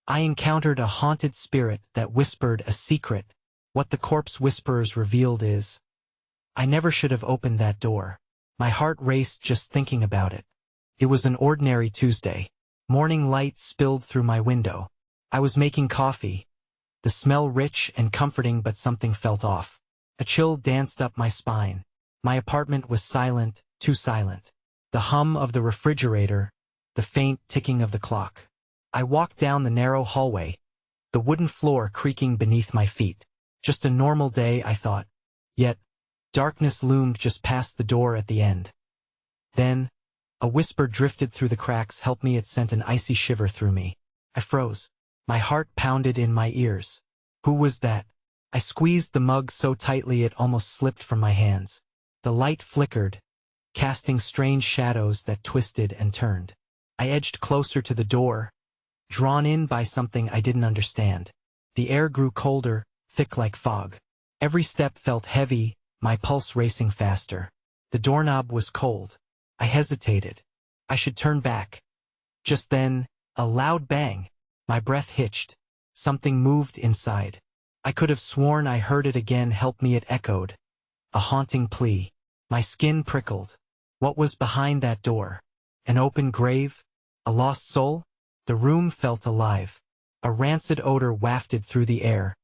I encountered a haunted spirit that whispered a secret. What the corpse whisperers revealed is, I never should have opened that door. My heart raced just thinking about it. It was an ordinary Tuesday. Morning light spilled through my window. I was making coffee. The smell rich and comforting, but something felt off. A chill danced up my spine. My apartment was silent, too silent. The hum of the refrigerator, the faint ticking of the clock. I walked down the narrow hallway, the wooden floor creaking beneath my feet. Just a normal day, I thought. Yet, darkness loomed just past the door at the end. Then, a whisper drifted through the cracks. Help me. It sent an icy shiver through me. I froze. My heart pounded in my ears. Who was that? I squeezed the mug so tightly it almost slipped from my hands. The light flickered, casting strange shadows that twisted and turned. I edged closer to the door, drawn in by something I didn't understand. The air grew colder, thick like fog. Every step felt heavy, my pulse racing faster. The doorknob was cold. I hesitated. I should turn back. Just then, a loud bang. My breath hitched. Something moved inside. I could have sworn I heard it again. Help me, it echoed. A haunting plea. My skin prickled. What was behind that door? An open grave? A lost soul? The room felt alive. A rancid odor wafted through the air.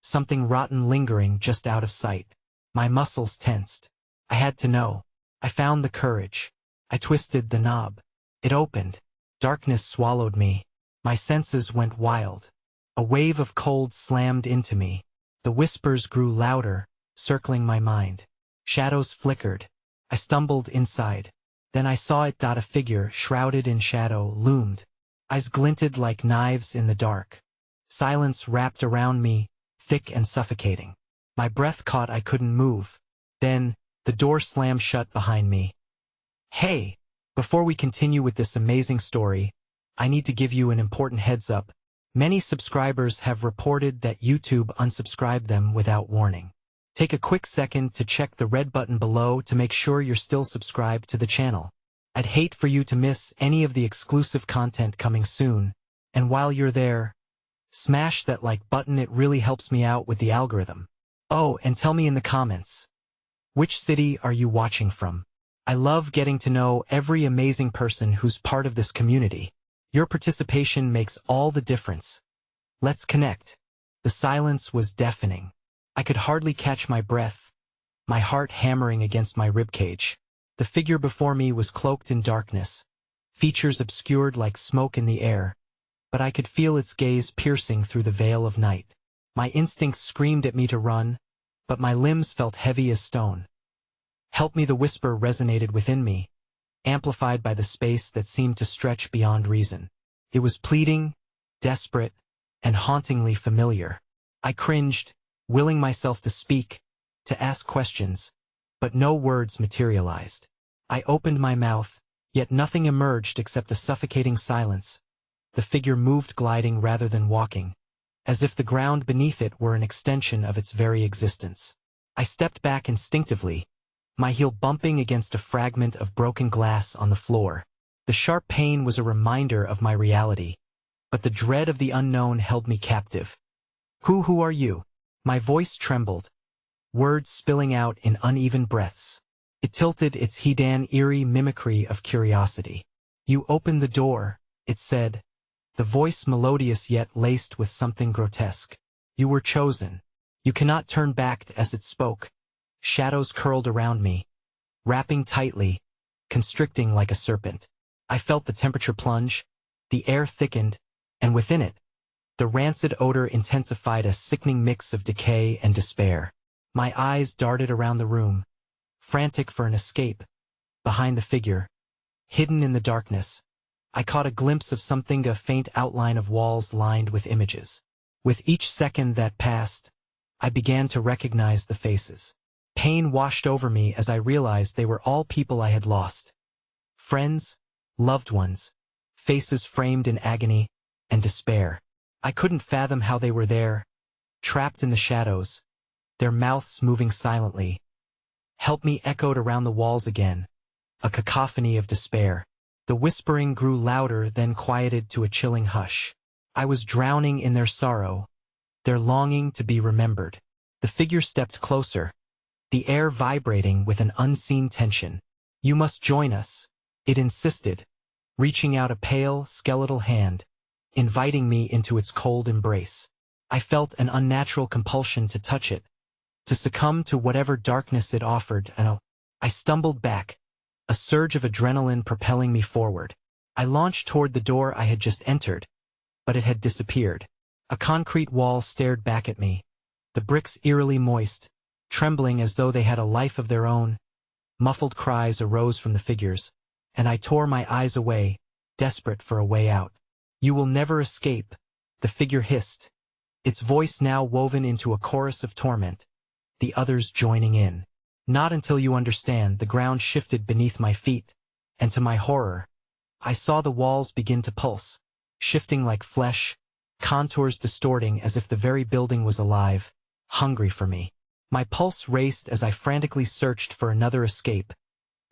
Something rotten lingering just out of sight. My muscles tensed. I had to know. I found the courage. I twisted the knob. It opened. Darkness swallowed me. My senses went wild. A wave of cold slammed into me. The whispers grew louder, circling my mind. Shadows flickered. I stumbled inside. Then I saw it. A figure, shrouded in shadow, loomed. Eyes glinted like knives in the dark. Silence wrapped around me, thick and suffocating. My breath caught. I couldn't move. Then, the door slammed shut behind me. Hey! Before we continue with this amazing story, I need to give you an important heads up. Many subscribers have reported that YouTube unsubscribed them without warning. Take a quick second to check the red button below to make sure you're still subscribed to the channel. I'd hate for you to miss any of the exclusive content coming soon, and while you're there, smash that like button. It really helps me out with the algorithm. Oh, and tell me in the comments, which city are you watching from? I love getting to know every amazing person who's part of this community. Your participation makes all the difference. Let's connect. The silence was deafening. I could hardly catch my breath, my heart hammering against my ribcage. The figure before me was cloaked in darkness, features obscured like smoke in the air, but I could feel its gaze piercing through the veil of night. My instincts screamed at me to run, but my limbs felt heavy as stone. Help me, the whisper resonated within me, amplified by the space that seemed to stretch beyond reason. It was pleading, desperate, and hauntingly familiar. I cringed, willing myself to speak, to ask questions, but no words materialized. I opened my mouth, yet nothing emerged except a suffocating silence. The figure moved, gliding rather than walking, as if the ground beneath it were an extension of its very existence. I stepped back instinctively, my heel bumping against a fragment of broken glass on the floor. The sharp pain was a reminder of my reality, but the dread of the unknown held me captive. Who are you? My voice trembled, words spilling out in uneven breaths. It tilted its hidden, eerie mimicry of curiosity. You opened the door, it said, the voice melodious yet laced with something grotesque. You were chosen. You cannot turn back. As it spoke, shadows curled around me, wrapping tightly, constricting like a serpent. I felt the temperature plunge, the air thickened, and within it, the rancid odor intensified, a sickening mix of decay and despair. My eyes darted around the room, frantic for an escape. Behind the figure, hidden in the darkness, I caught a glimpse of something, a faint outline of walls lined with images. With each second that passed, I began to recognize the faces. Pain washed over me as I realized they were all people I had lost. Friends, loved ones, faces framed in agony and despair. I couldn't fathom how they were there, trapped in the shadows, their mouths moving silently. Help me echoed around the walls again, a cacophony of despair. The whispering grew louder, then quieted to a chilling hush. I was drowning in their sorrow, their longing to be remembered. The figure stepped closer, the air vibrating with an unseen tension. "You must join us," it insisted, reaching out a pale, skeletal hand, inviting me into its cold embrace. I felt an unnatural compulsion to touch it, to succumb to whatever darkness it offered, and I stumbled back, a surge of adrenaline propelling me forward. I launched toward the door I had just entered, but it had disappeared. A concrete wall stared back at me, the bricks eerily moist, trembling as though they had a life of their own. Muffled cries arose from the figures, and I tore my eyes away, desperate for a way out. "You will never escape," the figure hissed, its voice now woven into a chorus of torment, the others joining in. "Not until you understand." The ground shifted beneath my feet, and to my horror, I saw the walls begin to pulse, shifting like flesh, contours distorting as if the very building was alive, hungry for me. My pulse raced as I frantically searched for another escape,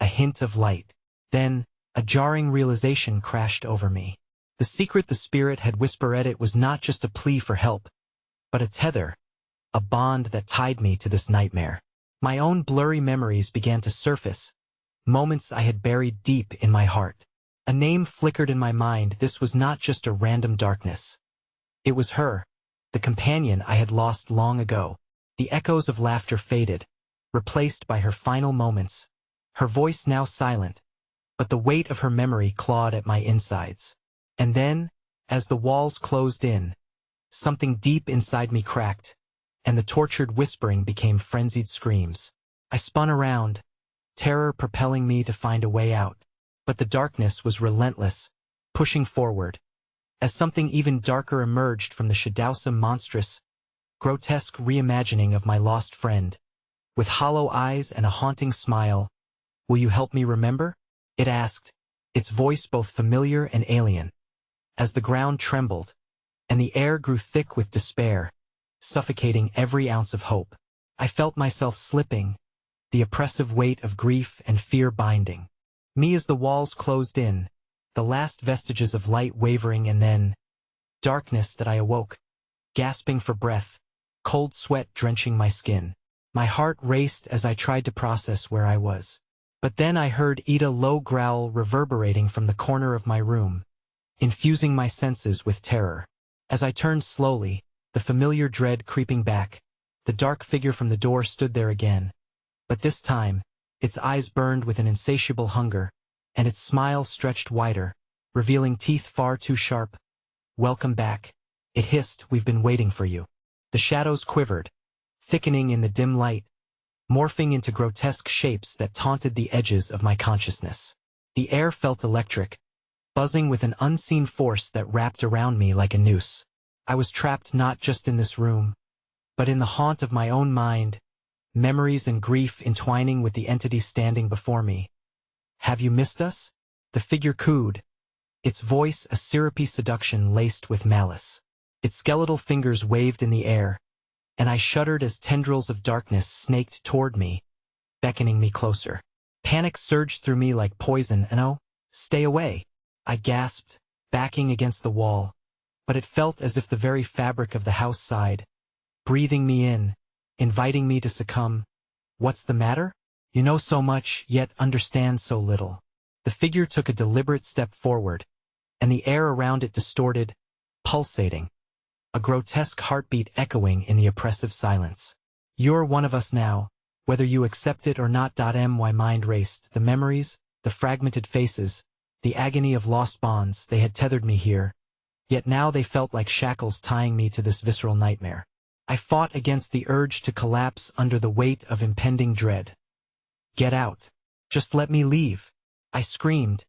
a hint of light. Then, a jarring realization crashed over me. The secret the spirit had whispered it was not just a plea for help, but a tether, a bond that tied me to this nightmare. My own blurry memories began to surface, moments I had buried deep in my heart. A name flickered in my mind. This was not just a random darkness. It was her, the companion I had lost long ago. The echoes of laughter faded, replaced by her final moments, her voice now silent, but the weight of her memory clawed at my insides. And then, as the walls closed in, something deep inside me cracked, and the tortured whispering became frenzied screams. I spun around, terror propelling me to find a way out. But the darkness was relentless, pushing forward, as something even darker emerged from the Shadowsome monstrous, grotesque reimagining of my lost friend. With hollow eyes and a haunting smile, "Will you help me remember?" it asked, its voice both familiar and alien. As the ground trembled, and the air grew thick with despair, suffocating every ounce of hope, I felt myself slipping, the oppressive weight of grief and fear binding me as the walls closed in, the last vestiges of light wavering, and then darkness. That I awoke, gasping for breath, cold sweat drenching my skin. My heart raced as I tried to process where I was. But then I heard Ida's low growl reverberating from the corner of my room, infusing my senses with terror. As I turned slowly, the familiar dread creeping back, the dark figure from the door stood there again. But this time, its eyes burned with an insatiable hunger, and its smile stretched wider, revealing teeth far too sharp. "Welcome back," it hissed. "We've been waiting for you." The shadows quivered, thickening in the dim light, morphing into grotesque shapes that taunted the edges of my consciousness. The air felt electric, buzzing with an unseen force that wrapped around me like a noose. I was trapped not just in this room, but in the haunt of my own mind, memories and grief entwining with the entity standing before me. "Have you missed us?" the figure cooed, its voice a syrupy seduction laced with malice. Its skeletal fingers waved in the air, and I shuddered as tendrils of darkness snaked toward me, beckoning me closer. Panic surged through me like poison, and "Oh, stay away," I gasped, backing against the wall, but it felt as if the very fabric of the house sighed, breathing me in, inviting me to succumb. "What's the matter? You know so much, yet understand so little." The figure took a deliberate step forward, and the air around it distorted, pulsating, a grotesque heartbeat echoing in the oppressive silence. "You're one of us now, whether you accept it or not." My mind raced, the memories, the fragmented faces, the agony of lost bonds. They had tethered me here, yet now they felt like shackles tying me to this visceral nightmare. I fought against the urge to collapse under the weight of impending dread. "Get out. Just let me leave," I screamed,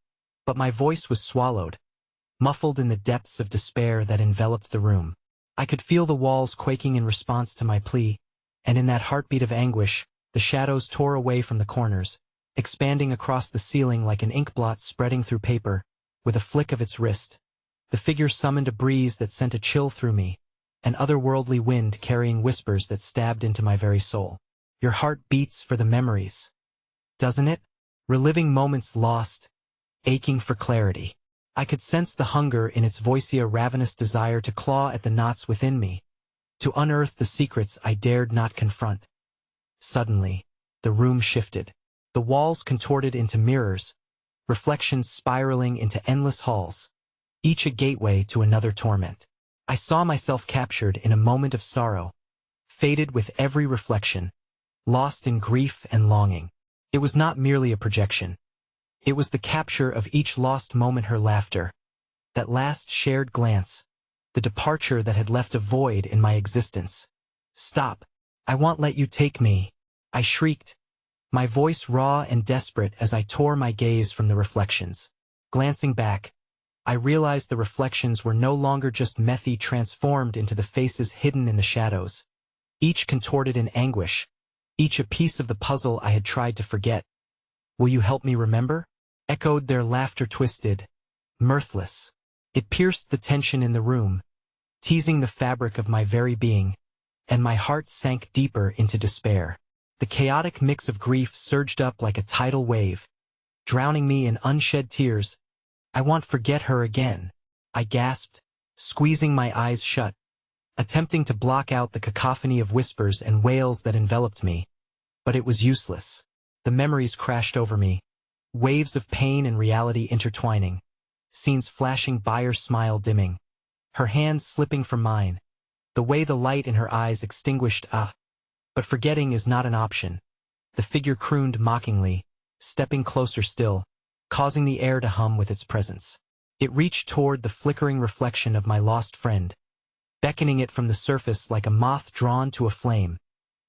but my voice was swallowed, muffled in the depths of despair that enveloped the room. I could feel the walls quaking in response to my plea, and in that heartbeat of anguish, the shadows tore away from the corners, expanding across the ceiling like an inkblot spreading through paper. With a flick of its wrist, the figure summoned a breeze that sent a chill through me, an otherworldly wind carrying whispers that stabbed into my very soul. "Your heart beats for the memories, doesn't it? Reliving moments lost, aching for clarity." I could sense the hunger in its voice, a ravenous desire to claw at the knots within me, to unearth the secrets I dared not confront. Suddenly, the room shifted. The walls contorted into mirrors, reflections spiraling into endless halls, each a gateway to another torment. I saw myself captured in a moment of sorrow, faded with every reflection, lost in grief and longing. It was not merely a projection. It was the capture of each lost moment, her laughter, that last shared glance, the departure that had left a void in my existence. "Stop! I won't let you take me!" I shrieked, my voice raw and desperate as I tore my gaze from the reflections. Glancing back, I realized the reflections were no longer just Methy transformed into the faces hidden in the shadows, each contorted in anguish, each a piece of the puzzle I had tried to forget. "Will you help me remember?" echoed their laughter, twisted, mirthless. It pierced the tension in the room, teasing the fabric of my very being, and my heart sank deeper into despair. The chaotic mix of grief surged up like a tidal wave, drowning me in unshed tears. "I won't forget her again," I gasped, squeezing my eyes shut, attempting to block out the cacophony of whispers and wails that enveloped me. But it was useless. The memories crashed over me, waves of pain and reality intertwining, scenes flashing by, her smile dimming, her hands slipping from mine, the way the light in her eyes extinguished. But forgetting is not an option. The figure crooned mockingly, stepping closer still, causing the air to hum with its presence. It reached toward the flickering reflection of my lost friend, beckoning it from the surface like a moth drawn to a flame,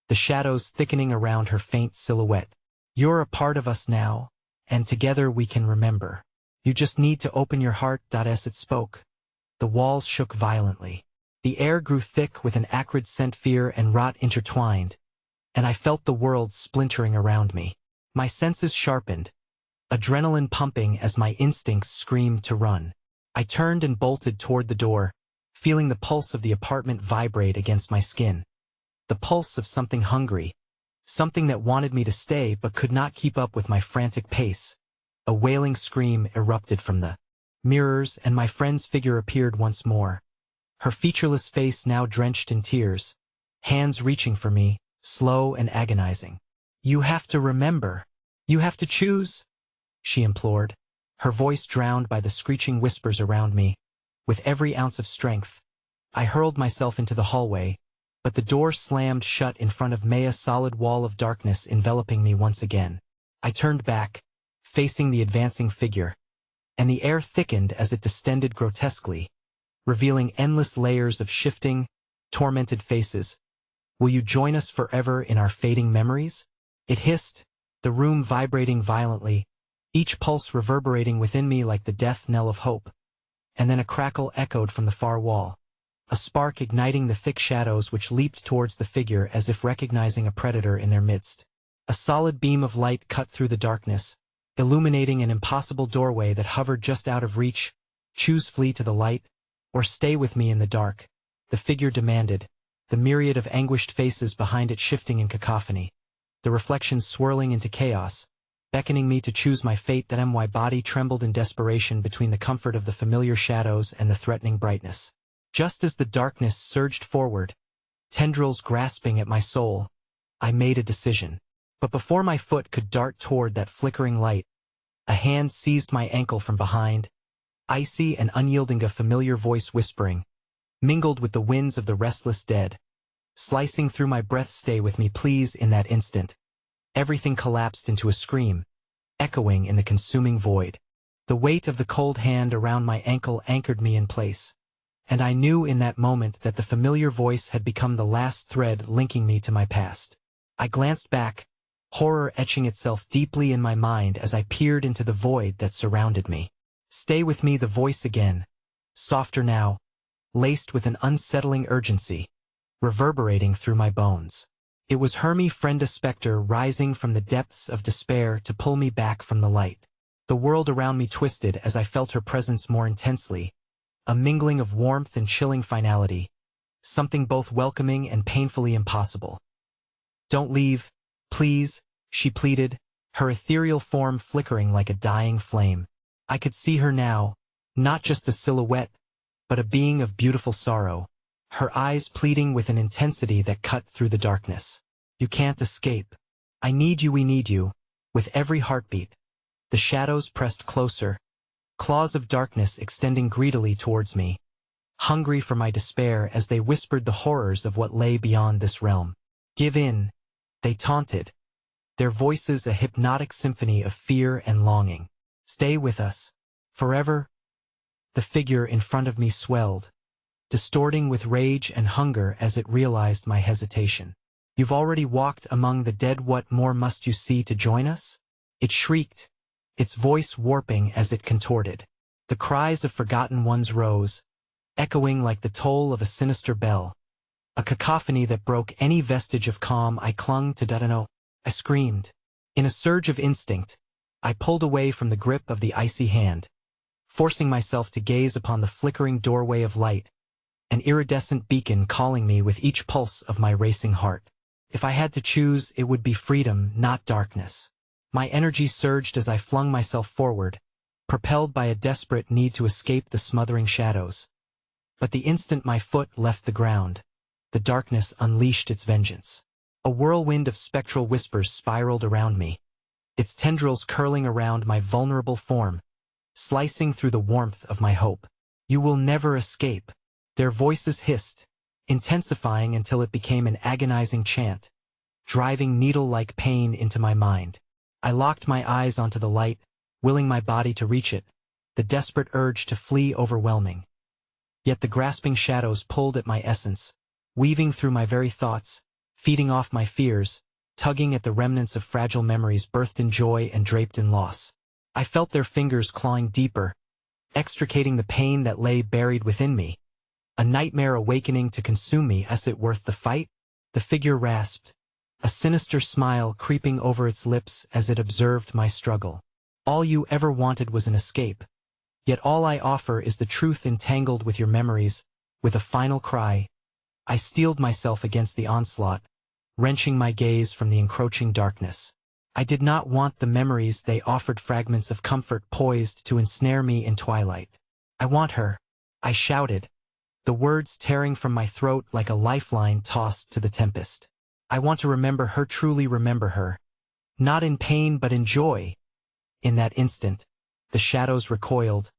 the shadows thickening around her faint silhouette. "You're a part of us now, and together we can remember. You just need to open your heart." As it spoke, the walls shook violently. The air grew thick with an acrid scent, fear and rot intertwined, and I felt the world splintering around me. My senses sharpened, adrenaline pumping as my instincts screamed to run. I turned and bolted toward the door, feeling the pulse of the apartment vibrate against my skin. The pulse of something hungry, something that wanted me to stay but could not keep up with my frantic pace. A wailing scream erupted from the mirrors, and my friend's figure appeared once more, her featureless face now drenched in tears, hands reaching for me, slow and agonizing. "You have to remember. You have to choose," she implored, her voice drowned by the screeching whispers around me. With every ounce of strength, I hurled myself into the hallway, but the door slammed shut in front of me, a solid wall of darkness enveloping me once again. I turned back, facing the advancing figure, and the air thickened as it descended grotesquely, revealing endless layers of shifting, tormented faces. "Will you join us forever in our fading memories?" it hissed, the room vibrating violently, each pulse reverberating within me like the death knell of hope. And then a crackle echoed from the far wall, a spark igniting the thick shadows which leaped towards the figure as if recognizing a predator in their midst. A solid beam of light cut through the darkness, illuminating an impossible doorway that hovered just out of reach. "Choose flee to the light, or stay with me in the dark," the figure demanded, the myriad of anguished faces behind it shifting in cacophony, the reflections swirling into chaos, beckoning me to choose my fate. That my body trembled in desperation between the comfort of the familiar shadows and the threatening brightness. Just as the darkness surged forward, tendrils grasping at my soul, I made a decision. But before my foot could dart toward that flickering light, a hand seized my ankle from behind, icy and unyielding, a familiar voice whispering, mingled with the winds of the restless dead, slicing through my breath. "Stay with me, please." In that instant, everything collapsed into a scream, echoing in the consuming void. The weight of the cold hand around my ankle anchored me in place, and I knew in that moment that the familiar voice had become the last thread linking me to my past. I glanced back, horror etching itself deeply in my mind as I peered into the void that surrounded me. "Stay with me," the voice again, softer now, laced with an unsettling urgency, reverberating through my bones. It was Hermie Frenda, specter rising from the depths of despair to pull me back from the light. The world around me twisted as I felt her presence more intensely, a mingling of warmth and chilling finality, something both welcoming and painfully impossible. "Don't leave, please," she pleaded, her ethereal form flickering like a dying flame. I could see her now, Not just a silhouette, but a being of beautiful sorrow, her eyes pleading with an intensity that cut through the darkness. You can't escape. I need you, we need you. With every heartbeat, the shadows pressed closer, claws of darkness extending greedily towards me, hungry for my despair as they whispered the horrors of what lay beyond this realm. Give in, they taunted, their voices a hypnotic symphony of fear and longing. Stay with us, forever. The figure in front of me swelled, distorting with rage and hunger as it realized my hesitation. You've already walked among the dead, what more must you see to join us? It shrieked, its voice warping as it contorted. The cries of forgotten ones rose, echoing like the toll of a sinister bell, a cacophony that broke any vestige of calm. I clung to Dudano. I screamed. In a surge of instinct, I pulled away from the grip of the icy hand, forcing myself to gaze upon the flickering doorway of light, an iridescent beacon calling me with each pulse of my racing heart. If I had to choose, it would be freedom, not darkness. My energy surged as I flung myself forward, propelled by a desperate need to escape the smothering shadows. But the instant my foot left the ground, the darkness unleashed its vengeance. A whirlwind of spectral whispers spiraled around me, its tendrils curling around my vulnerable form, slicing through the warmth of my hope. You will never escape. Their voices hissed, intensifying until it became an agonizing chant, driving needle-like pain into my mind. I locked my eyes onto the light, willing my body to reach it, the desperate urge to flee overwhelming. Yet the grasping shadows pulled at my essence, weaving through my very thoughts, feeding off my fears, tugging at the remnants of fragile memories birthed in joy and draped in loss. I felt their fingers clawing deeper, extricating the pain that lay buried within me. A nightmare awakening to consume me. Is it worth the fight? The figure rasped, a sinister smile creeping over its lips as it observed my struggle. All you ever wanted was an escape. Yet all I offer is the truth entangled with your memories. With a final cry, I steeled myself against the onslaught, wrenching my gaze from the encroaching darkness. I did not want the memories. They offered fragments of comfort poised to ensnare me in twilight. I want her, I shouted, the words tearing from my throat like a lifeline tossed to the tempest. I want to remember her, truly remember her. Not in pain but in joy. In that instant, the shadows recoiled,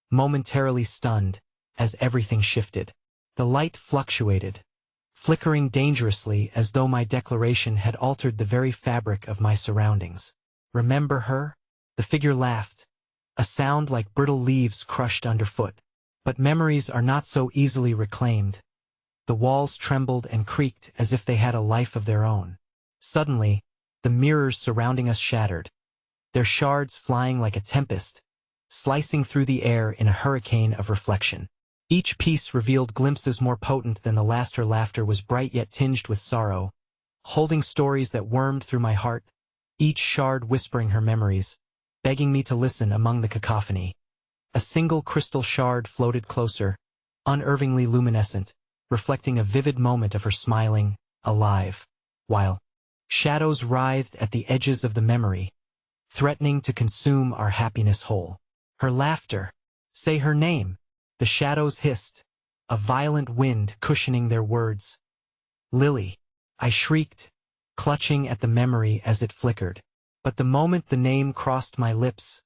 momentarily stunned, as everything shifted. The light fluctuated, flickering dangerously as though my declaration had altered the very fabric of my surroundings. Remember her? The figure laughed, a sound like brittle leaves crushed underfoot. But memories are not so easily reclaimed. The walls trembled and creaked as if they had a life of their own. Suddenly, the mirrors surrounding us shattered, their shards flying like a tempest, slicing through the air in a hurricane of reflection. Each piece revealed glimpses more potent than the last. Her laughter was bright yet tinged with sorrow, holding stories that wormed through my heart, each shard whispering her memories, begging me to listen among the cacophony. A single crystal shard floated closer, unervingly luminescent, reflecting a vivid moment of her smiling, alive, while shadows writhed at the edges of the memory, threatening to consume our happiness whole. Her laughter. Say her name. The shadows hissed, a violent wind cushioning their words. Lily. I shrieked, clutching at the memory as it flickered. But the moment the name crossed my lips,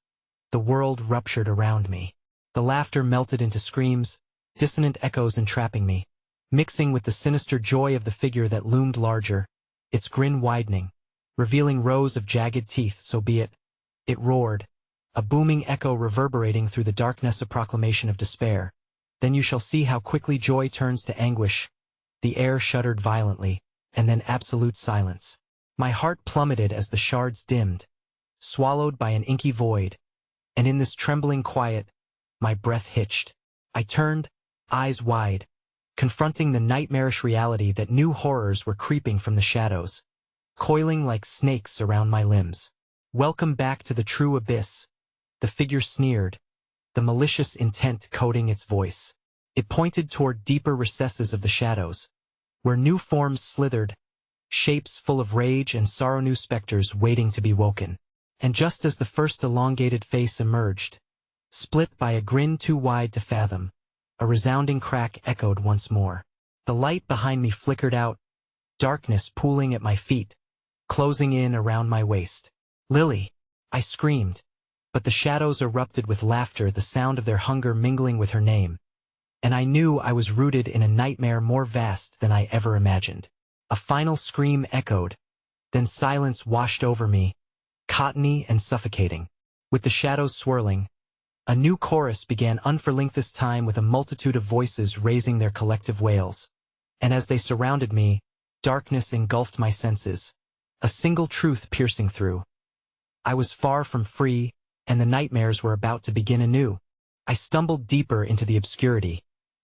the world ruptured around me. The laughter melted into screams, dissonant echoes entrapping me, mixing with the sinister joy of the figure that loomed larger, its grin widening, revealing rows of jagged teeth. So be it. It roared, a booming echo reverberating through the darkness, a proclamation of despair. Then you shall see how quickly joy turns to anguish. The air shuddered violently, and then absolute silence. My heart plummeted as the shards dimmed, swallowed by an inky void. And in this trembling quiet, my breath hitched. I turned, eyes wide, confronting the nightmarish reality that new horrors were creeping from the shadows, coiling like snakes around my limbs. Welcome back to the true abyss. The figure sneered, the malicious intent coding its voice. It pointed toward deeper recesses of the shadows, where new forms slithered, shapes full of rage and sorrow, new specters waiting to be woken. And just as the first elongated face emerged, split by a grin too wide to fathom. A resounding crack echoed once more. The light behind me flickered out, darkness pooling at my feet, closing in around my waist. "Lily!" I screamed, but the shadows erupted with laughter, the sound of their hunger mingling with her name. And I knew I was rooted in a nightmare more vast than I ever imagined. A final scream echoed, then silence washed over me, cottony and suffocating. With the shadows swirling, a new chorus began unfurling, this time with a multitude of voices raising their collective wails. And as they surrounded me, darkness engulfed my senses, a single truth piercing through. I was far from free, and the nightmares were about to begin anew. I stumbled deeper into the obscurity,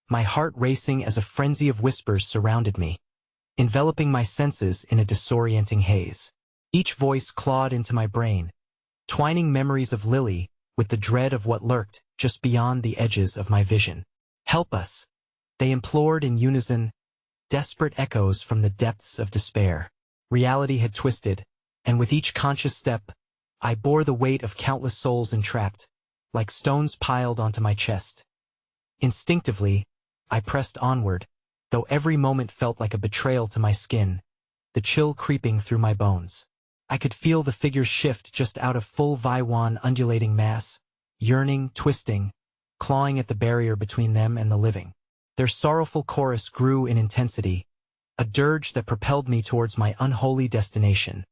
my heart racing as a frenzy of whispers surrounded me, enveloping my senses in a disorienting haze. Each voice clawed into my brain, twining memories of Lily with the dread of what lurked just beyond the edges of my vision. "Help us!" they implored in unison, desperate echoes from the depths of despair. Reality had twisted, and with each conscious step, I bore the weight of countless souls entrapped, like stones piled onto my chest. Instinctively, I pressed onward, though every moment felt like a betrayal to my skin, the chill creeping through my bones. I could feel the figures shift just out of full Vaiwan, undulating mass, yearning, twisting, clawing at the barrier between them and the living. Their sorrowful chorus grew in intensity, a dirge that propelled me towards my unholy destination.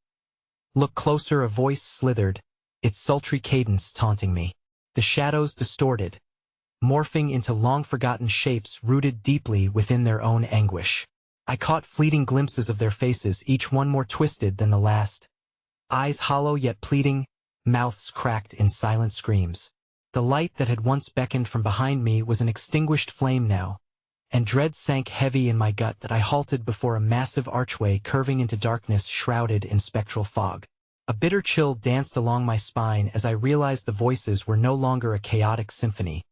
"Look closer," a voice slithered, its sultry cadence taunting me. The shadows distorted, morphing into long-forgotten shapes rooted deeply within their own anguish. I caught fleeting glimpses of their faces, each one more twisted than the last. Eyes hollow yet pleading, mouths cracked in silent screams. The light that had once beckoned from behind me was an extinguished flame now, and dread sank heavy in my gut that I halted before a massive archway curving into darkness shrouded in spectral fog. A bitter chill danced along my spine as I realized the voices were no longer a chaotic symphony,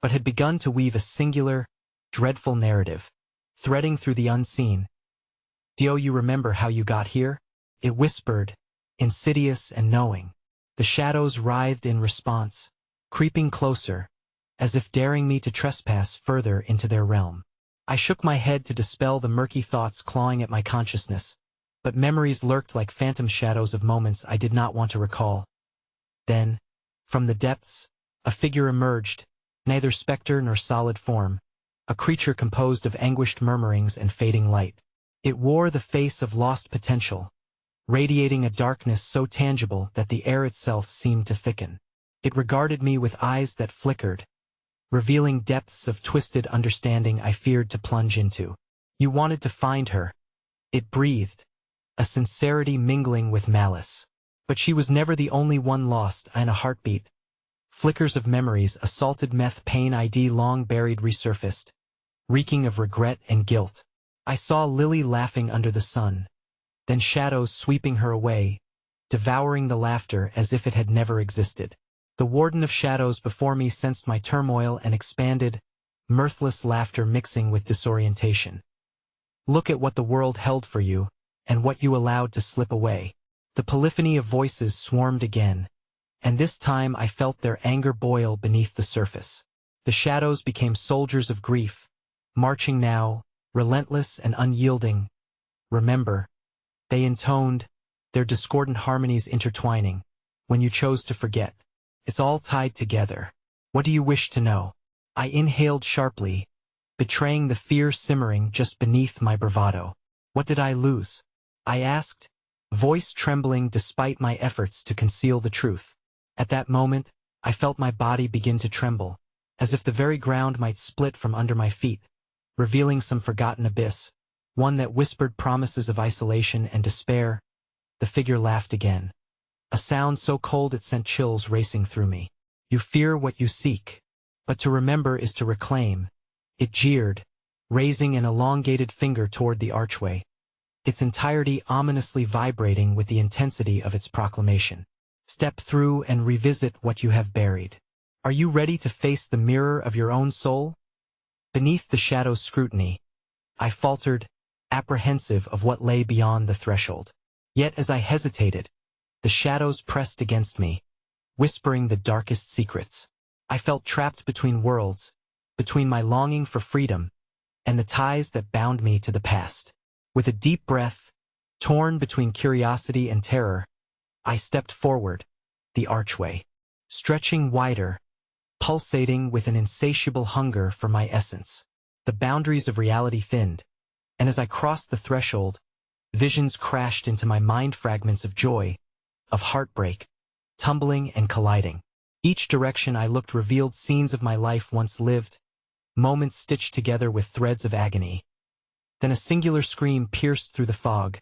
but had begun to weave a singular, dreadful narrative, threading through the unseen. "Do you remember how you got here?" it whispered, insidious and knowing. The shadows writhed in response, creeping closer, as if daring me to trespass further into their realm. I shook my head to dispel the murky thoughts clawing at my consciousness, but memories lurked like phantom shadows of moments I did not want to recall. Then, from the depths, a figure emerged, neither specter nor solid form, a creature composed of anguished murmurings and fading light. It wore the face of lost potential, radiating a darkness so tangible that the air itself seemed to thicken. It regarded me with eyes that flickered, revealing depths of twisted understanding I feared to plunge into. "You wanted to find her," it breathed, a sincerity mingling with malice. But she was never the only one lost in a heartbeat. Flickers of memories, assaulted meth pain ID long buried resurfaced, reeking of regret and guilt. I saw Lily laughing under the sun, then shadows sweeping her away, devouring the laughter as if it had never existed. The Warden of Shadows before me sensed my turmoil and expanded, mirthless laughter mixing with disorientation. "Look at what the world held for you, and what you allowed to slip away." The polyphony of voices swarmed again, and this time I felt their anger boil beneath the surface. The shadows became soldiers of grief, marching now, relentless and unyielding. "Remember," they intoned, their discordant harmonies intertwining, "when you chose to forget. It's all tied together. What do you wish to know?" I inhaled sharply, betraying the fear simmering just beneath my bravado. "What did I lose?" I asked, voice trembling despite my efforts to conceal the truth. At that moment, I felt my body begin to tremble, as if the very ground might split from under my feet, revealing some forgotten abyss, one that whispered promises of isolation and despair. The figure laughed again, a sound so cold it sent chills racing through me. "You fear what you seek, but to remember is to reclaim," it jeered, raising an elongated finger toward the archway, its entirety ominously vibrating with the intensity of its proclamation. "Step through and revisit what you have buried. Are you ready to face the mirror of your own soul?" Beneath the shadow's scrutiny, I faltered, apprehensive of what lay beyond the threshold. Yet as I hesitated, the shadows pressed against me, whispering the darkest secrets. I felt trapped between worlds, between my longing for freedom and the ties that bound me to the past. With a deep breath, torn between curiosity and terror, I stepped forward, the archway, stretching wider, pulsating with an insatiable hunger for my essence. The boundaries of reality thinned, and as I crossed the threshold, visions crashed into my mind, fragments of joy, of heartbreak, tumbling and colliding. Each direction I looked revealed scenes of my life once lived, moments stitched together with threads of agony. Then a singular scream pierced through the fog,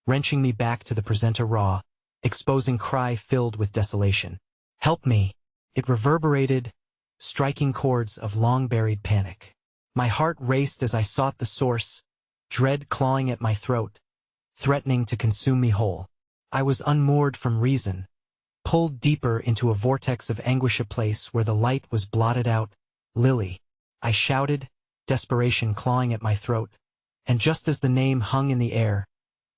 wrenching me back to the present raw, exposing cry filled with desolation. "Help me!" It reverberated, striking chords of long-buried panic. My heart raced as I sought the source, dread clawing at my throat, threatening to consume me whole. I was unmoored from reason, pulled deeper into a vortex of anguish, a place where the light was blotted out. "Lily!" I shouted, desperation clawing at my throat, and just as the name hung in the air,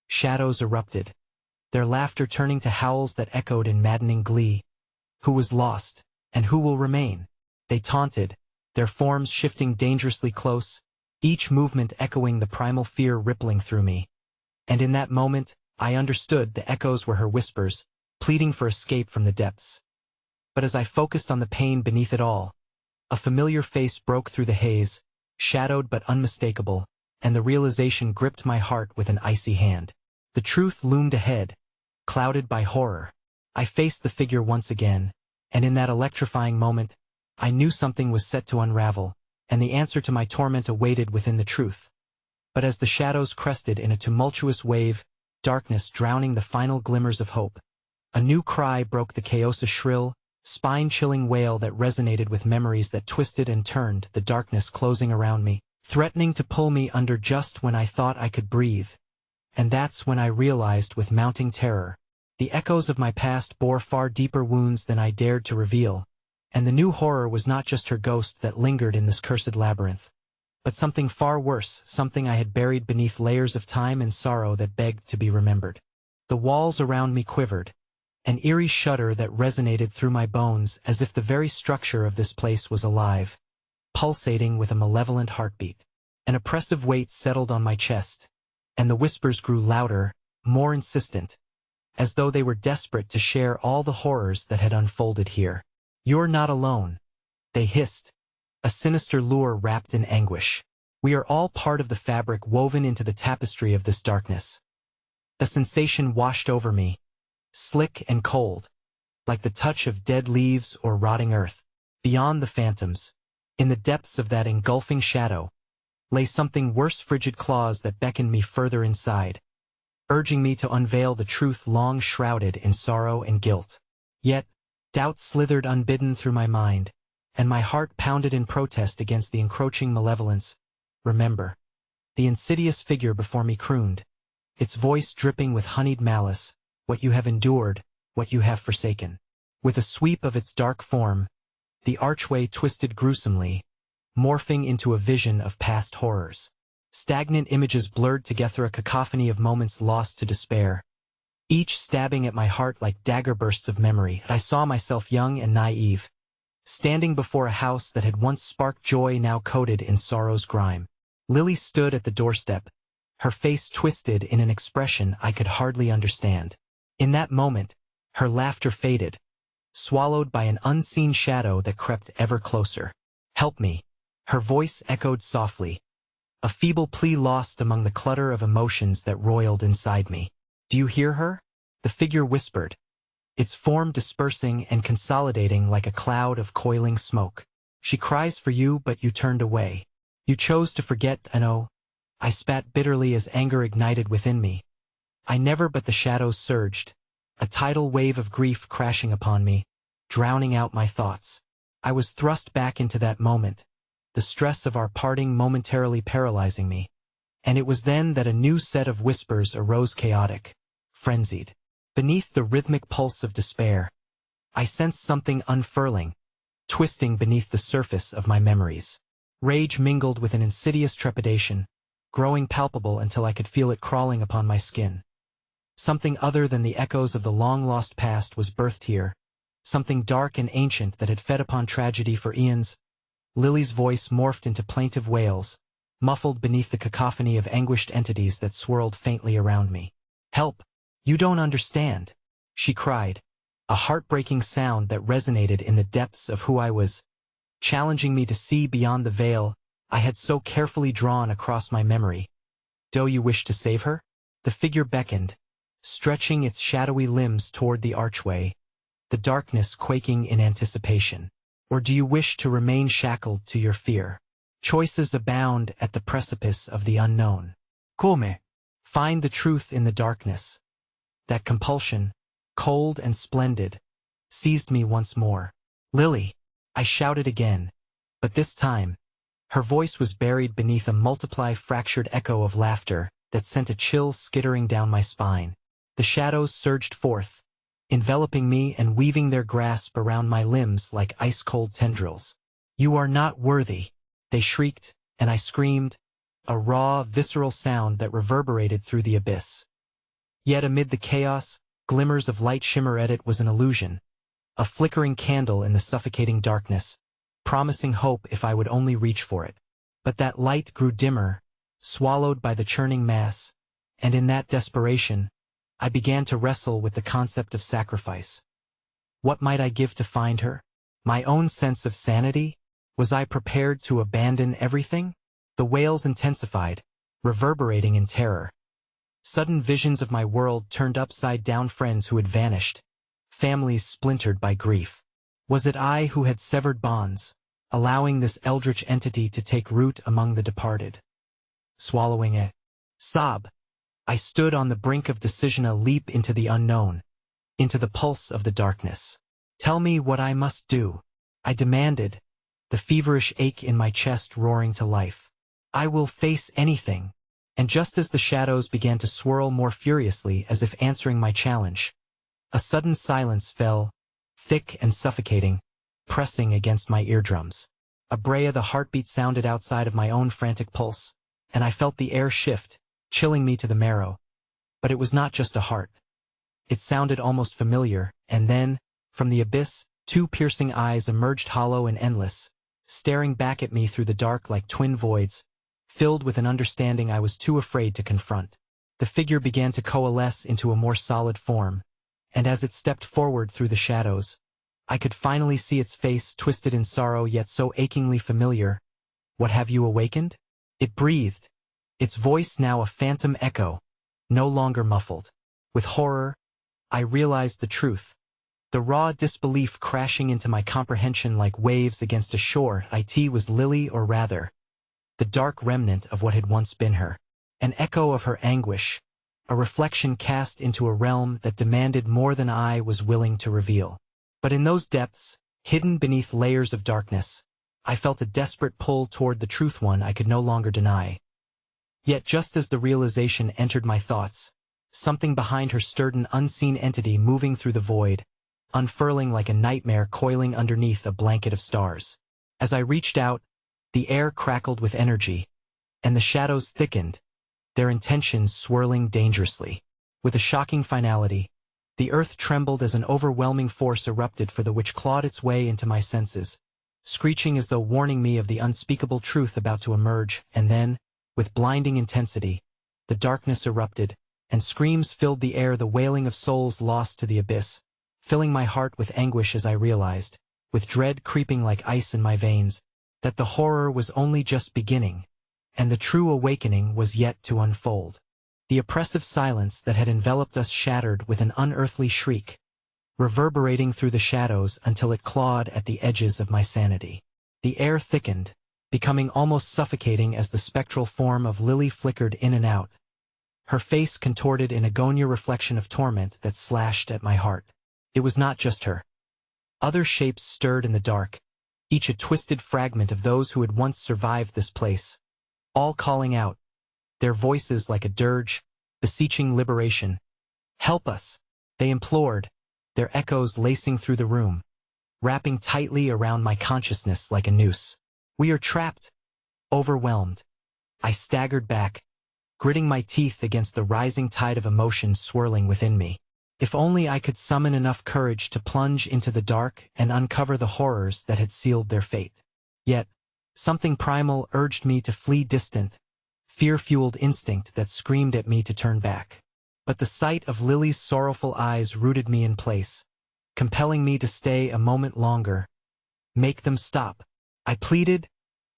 shadows erupted, their laughter turning to howls that echoed in maddening glee. Who was lost, and who will remain? They taunted, their forms shifting dangerously close, each movement echoing the primal fear rippling through me. And in that moment, I understood the echoes were her whispers, pleading for escape from the depths. But as I focused on the pain beneath it all, a familiar face broke through the haze, shadowed but unmistakable, and the realization gripped my heart with an icy hand. The truth loomed ahead, clouded by horror. I faced the figure once again, and in that electrifying moment, I knew something was set to unravel, and the answer to my torment awaited within the truth. But as the shadows crested in a tumultuous wave, darkness drowning the final glimmers of hope, a new cry broke the chaos, a shrill, spine-chilling wail that resonated with memories that twisted and turned, the darkness closing around me, threatening to pull me under just when I thought I could breathe. And that's when I realized with mounting terror, the echoes of my past bore far deeper wounds than I dared to reveal, and the new horror was not just her ghost that lingered in this cursed labyrinth, but something far worse, something I had buried beneath layers of time and sorrow that begged to be remembered. The walls around me quivered, an eerie shudder that resonated through my bones as if the very structure of this place was alive, pulsating with a malevolent heartbeat. An oppressive weight settled on my chest, and the whispers grew louder, more insistent, as though they were desperate to share all the horrors that had unfolded here. "You're not alone," they hissed, a sinister lure wrapped in anguish. "We are all part of the fabric woven into the tapestry of this darkness." A sensation washed over me, slick and cold, like the touch of dead leaves or rotting earth. Beyond the phantoms, in the depths of that engulfing shadow, lay something worse, frigid claws that beckoned me further inside, urging me to unveil the truth long shrouded in sorrow and guilt. Yet, doubt slithered unbidden through my mind, and my heart pounded in protest against the encroaching malevolence. "Remember." The insidious figure before me crooned, its voice dripping with honeyed malice, "What you have endured, what you have forsaken." With a sweep of its dark form, the archway twisted gruesomely, morphing into a vision of past horrors. Stagnant images blurred together, a cacophony of moments lost to despair, each stabbing at my heart like dagger bursts of memory. I saw myself young and naive, standing before a house that had once sparked joy, now coated in sorrow's grime. Lily stood at the doorstep, her face twisted in an expression I could hardly understand. In that moment, her laughter faded, swallowed by an unseen shadow that crept ever closer. "Help me." Her voice echoed softly, a feeble plea lost among the clutter of emotions that roiled inside me. "Do you hear her?" the figure whispered, its form dispersing and consolidating like a cloud of coiling smoke. "She cries for you, but you turned away. You chose to forget." "I know." I spat bitterly as anger ignited within me. I never, but the shadows surged, a tidal wave of grief crashing upon me, drowning out my thoughts. I was thrust back into that moment, the stress of our parting momentarily paralyzing me. And it was then that a new set of whispers arose, chaotic, frenzied. Beneath the rhythmic pulse of despair, I sensed something unfurling, twisting beneath the surface of my memories. Rage mingled with an insidious trepidation, growing palpable until I could feel it crawling upon my skin. Something other than the echoes of the long-lost past was birthed here, something dark and ancient that had fed upon tragedy for eons. Lily's voice morphed into plaintive wails, muffled beneath the cacophony of anguished entities that swirled faintly around me. "Help! You don't understand," she cried, a heartbreaking sound that resonated in the depths of who I was, challenging me to see beyond the veil I had so carefully drawn across my memory. "Do you wish to save her?" The figure beckoned, stretching its shadowy limbs toward the archway, the darkness quaking in anticipation. "Or do you wish to remain shackled to your fear? Choices abound at the precipice of the unknown. Come, find the truth in the darkness." That compulsion, cold and splendid, seized me once more. "Lily!" I shouted again, but this time, her voice was buried beneath a fractured echo of laughter that sent a chill skittering down my spine. The shadows surged forth, enveloping me and weaving their grasp around my limbs like ice-cold tendrils. "You are not worthy," they shrieked, and I screamed, a raw, visceral sound that reverberated through the abyss. Yet amid the chaos, glimmers of light shimmered at it was an illusion, a flickering candle in the suffocating darkness, promising hope if I would only reach for it. But that light grew dimmer, swallowed by the churning mass, and in that desperation, I began to wrestle with the concept of sacrifice. What might I give to find her? My own sense of sanity? Was I prepared to abandon everything? The wails intensified, reverberating in terror. Sudden visions of my world turned upside down, friends who had vanished, families splintered by grief. Was it I who had severed bonds, allowing this eldritch entity to take root among the departed? Swallowing a sob, I stood on the brink of decision, a leap into the unknown, into the pulse of the darkness. "Tell me what I must do," I demanded, the feverish ache in my chest roaring to life. "I will face anything." And just as the shadows began to swirl more furiously as if answering my challenge, a sudden silence fell, thick and suffocating, pressing against my eardrums. A bray of the heartbeat sounded outside of my own frantic pulse, and I felt the air shift, chilling me to the marrow. But it was not just a heart. It sounded almost familiar, and then, from the abyss, two piercing eyes emerged, hollow and endless, staring back at me through the dark like twin voids, filled with an understanding I was too afraid to confront. The figure began to coalesce into a more solid form, and as it stepped forward through the shadows, I could finally see its face, twisted in sorrow yet so achingly familiar. "What have you awakened?" It breathed, its voice now a phantom echo, no longer muffled. With horror, I realized the truth, the raw disbelief crashing into my comprehension like waves against a shore. It was Lily, or rather, the dark remnant of what had once been her. An echo of her anguish, a reflection cast into a realm that demanded more than I was willing to reveal. But in those depths, hidden beneath layers of darkness, I felt a desperate pull toward the truth, one I could no longer deny. Yet just as the realization entered my thoughts, something behind her stirred, an unseen entity moving through the void, unfurling like a nightmare coiling underneath a blanket of stars. As I reached out, the air crackled with energy, and the shadows thickened, their intentions swirling dangerously. With a shocking finality, the earth trembled as an overwhelming force erupted, for the which clawed its way into my senses, screeching as though warning me of the unspeakable truth about to emerge. And then, with blinding intensity, the darkness erupted, and screams filled the air, the wailing of souls lost to the abyss, filling my heart with anguish as I realized, with dread creeping like ice in my veins, that the horror was only just beginning, and the true awakening was yet to unfold. The oppressive silence that had enveloped us shattered with an unearthly shriek, reverberating through the shadows until it clawed at the edges of my sanity. The air thickened, becoming almost suffocating as the spectral form of Lily flickered in and out, her face contorted in agonia, reflection of torment that slashed at my heart. It was not just her. Other shapes stirred in the dark, each a twisted fragment of those who had once survived this place, all calling out, their voices like a dirge, beseeching liberation. "Help us," they implored, their echoes lacing through the room, wrapping tightly around my consciousness like a noose. "We are trapped." Overwhelmed, I staggered back, gritting my teeth against the rising tide of emotion swirling within me. If only I could summon enough courage to plunge into the dark and uncover the horrors that had sealed their fate. Yet, something primal urged me to flee, distant, fear-fueled instinct that screamed at me to turn back. But the sight of Lily's sorrowful eyes rooted me in place, compelling me to stay a moment longer. Make them stop, I pleaded,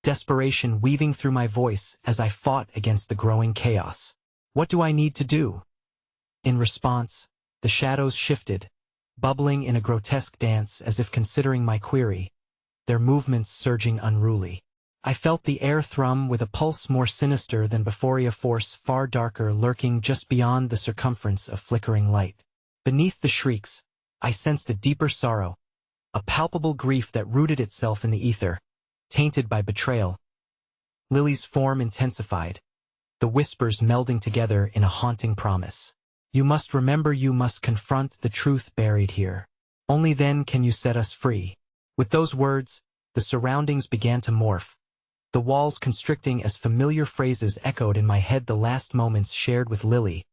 desperation weaving through my voice as I fought against the growing chaos. What do I need to do? In response, the shadows shifted, bubbling in a grotesque dance as if considering my query, their movements surging unruly. I felt the air thrum with a pulse more sinister than before, a force far darker lurking just beyond the circumference of flickering light. Beneath the shrieks, I sensed a deeper sorrow, a palpable grief that rooted itself in the ether, tainted by betrayal. Lily's form intensified, the whispers melding together in a haunting promise. You must remember, you must confront the truth buried here. Only then can you set us free. With those words, the surroundings began to morph, the walls constricting as familiar phrases echoed in my head, the last moments shared with Lily,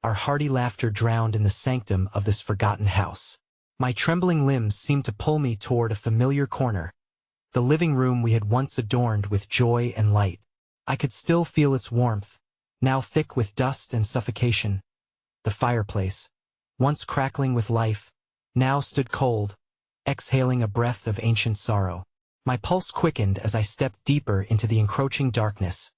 our hearty laughter drowned in the sanctum of this forgotten house. My trembling limbs seemed to pull me toward a familiar corner, the living room we had once adorned with joy and light. I could still feel its warmth, now thick with dust and suffocation. The fireplace, once crackling with life, now stood cold, exhaling a breath of ancient sorrow. My pulse quickened as I stepped deeper into the encroaching darkness,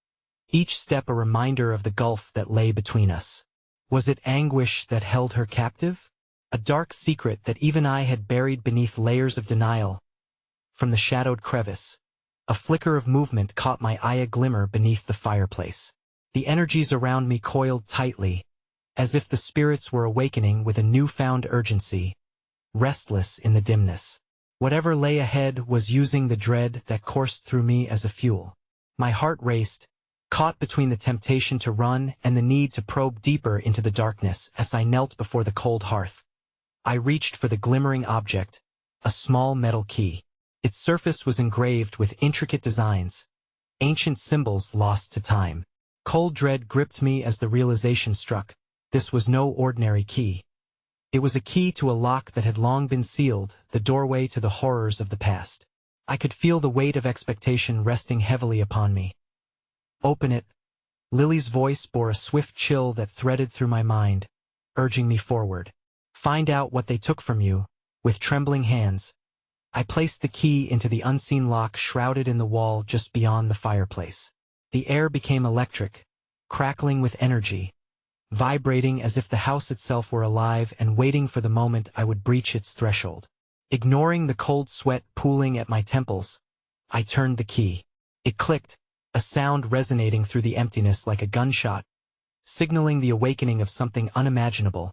each step a reminder of the gulf that lay between us. Was it anguish that held her captive? A dark secret that even I had buried beneath layers of denial. From the shadowed crevice, a flicker of movement caught my eye, a glimmer beneath the fireplace. The energies around me coiled tightly, as if the spirits were awakening with a newfound urgency, restless in the dimness. Whatever lay ahead was using the dread that coursed through me as a fuel. My heart raced, caught between the temptation to run and the need to probe deeper into the darkness. As I knelt before the cold hearth, I reached for the glimmering object, a small metal key. Its surface was engraved with intricate designs, ancient symbols lost to time. Cold dread gripped me as the realization struck. This was no ordinary key. It was a key to a lock that had long been sealed, the doorway to the horrors of the past. I could feel the weight of expectation resting heavily upon me. Open it. Lily's voice bore a swift chill that threaded through my mind, urging me forward. Find out what they took from you. With trembling hands, I placed the key into the unseen lock shrouded in the wall just beyond the fireplace. The air became electric, crackling with energy, vibrating as if the house itself were alive and waiting for the moment I would breach its threshold. Ignoring the cold sweat pooling at my temples, I turned the key. It clicked, a sound resonating through the emptiness like a gunshot, signaling the awakening of something unimaginable.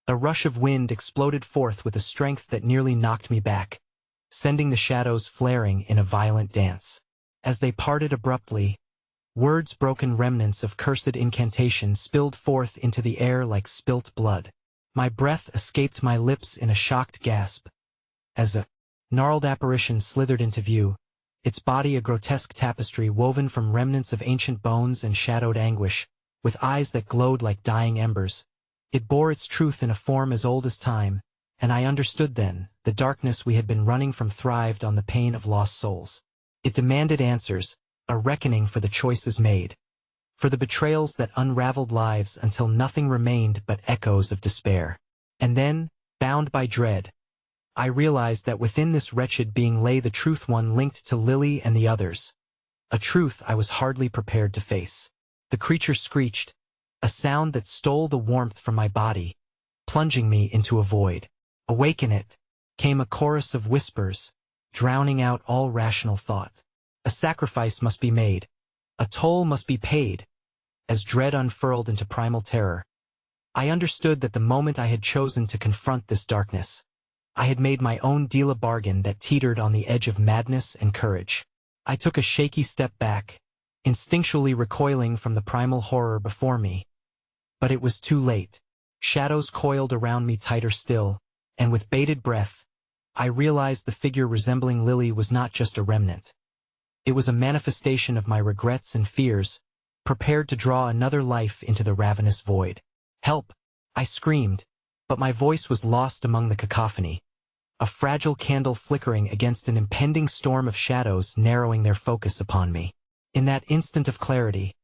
A rush of wind exploded forth with a strength that nearly knocked me back, sending the shadows flaring in a violent dance. As they parted abruptly, words, broken remnants of cursed incantation, spilled forth into the air like spilt blood. My breath escaped my lips in a shocked gasp, as a gnarled apparition slithered into view, its body a grotesque tapestry woven from remnants of ancient bones and shadowed anguish, with eyes that glowed like dying embers. It bore its truth in a form as old as time, and I understood then, the darkness we had been running from thrived on the pain of lost souls. It demanded answers, a reckoning for the choices made, for the betrayals that unraveled lives until nothing remained but echoes of despair. And then, bound by dread, I realized that within this wretched being lay the truth, one linked to Lily and the others. A truth I was hardly prepared to face. The creature screeched, a sound that stole the warmth from my body, plunging me into a void. Awaken it, came a chorus of whispers, drowning out all rational thought. A sacrifice must be made, a toll must be paid. As dread unfurled into primal terror, I understood that the moment I had chosen to confront this darkness, I had made my own deal, a bargain that teetered on the edge of madness and courage. I took a shaky step back, instinctually recoiling from the primal horror before me. But it was too late. Shadows coiled around me tighter still, and with bated breath, I realized the figure resembling Lily was not just a remnant. It was a manifestation of my regrets and fears, prepared to draw another life into the ravenous void. Help! I screamed, But my voice was lost among the cacophony, a fragile candle flickering against an impending storm of shadows narrowing their focus upon me. In that instant of clarity,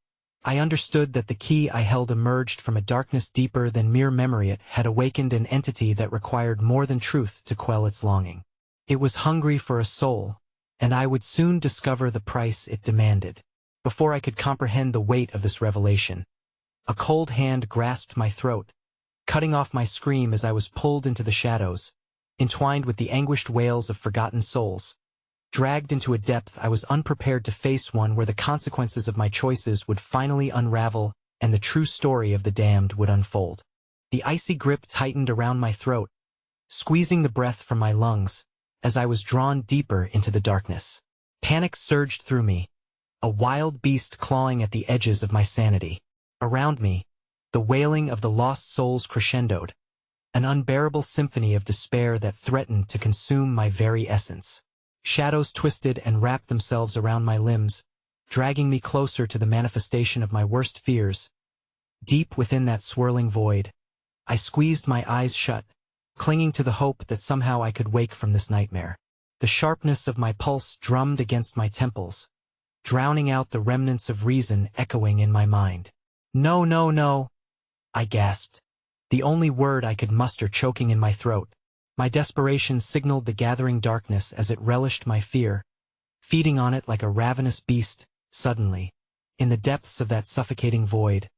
I understood that the key I held emerged from a darkness deeper than mere memory. It had awakened an entity that required more than truth to quell its longing. It was hungry for a soul, and I would soon discover the price it demanded. Before I could comprehend the weight of this revelation, a cold hand grasped my throat, cutting off my scream as I was pulled into the shadows, entwined with the anguished wails of forgotten souls. Dragged into a depth I was unprepared to face, one where the consequences of my choices would finally unravel and the true story of the damned would unfold. The icy grip tightened around my throat, squeezing the breath from my lungs as I was drawn deeper into the darkness. Panic surged through me, a wild beast clawing at the edges of my sanity. Around me, the wailing of the lost souls crescendoed, an unbearable symphony of despair that threatened to consume my very essence. Shadows twisted and wrapped themselves around my limbs, dragging me closer to the manifestation of my worst fears. Deep within that swirling void, I squeezed my eyes shut, clinging to the hope that somehow I could wake from this nightmare. The sharpness of my pulse drummed against my temples, drowning out the remnants of reason echoing in my mind. "No, no, no," I gasped, the only word I could muster choking in my throat. My desperation signaled the gathering darkness as it relished my fear, feeding on it like a ravenous beast. Suddenly, in the depths of that suffocating void,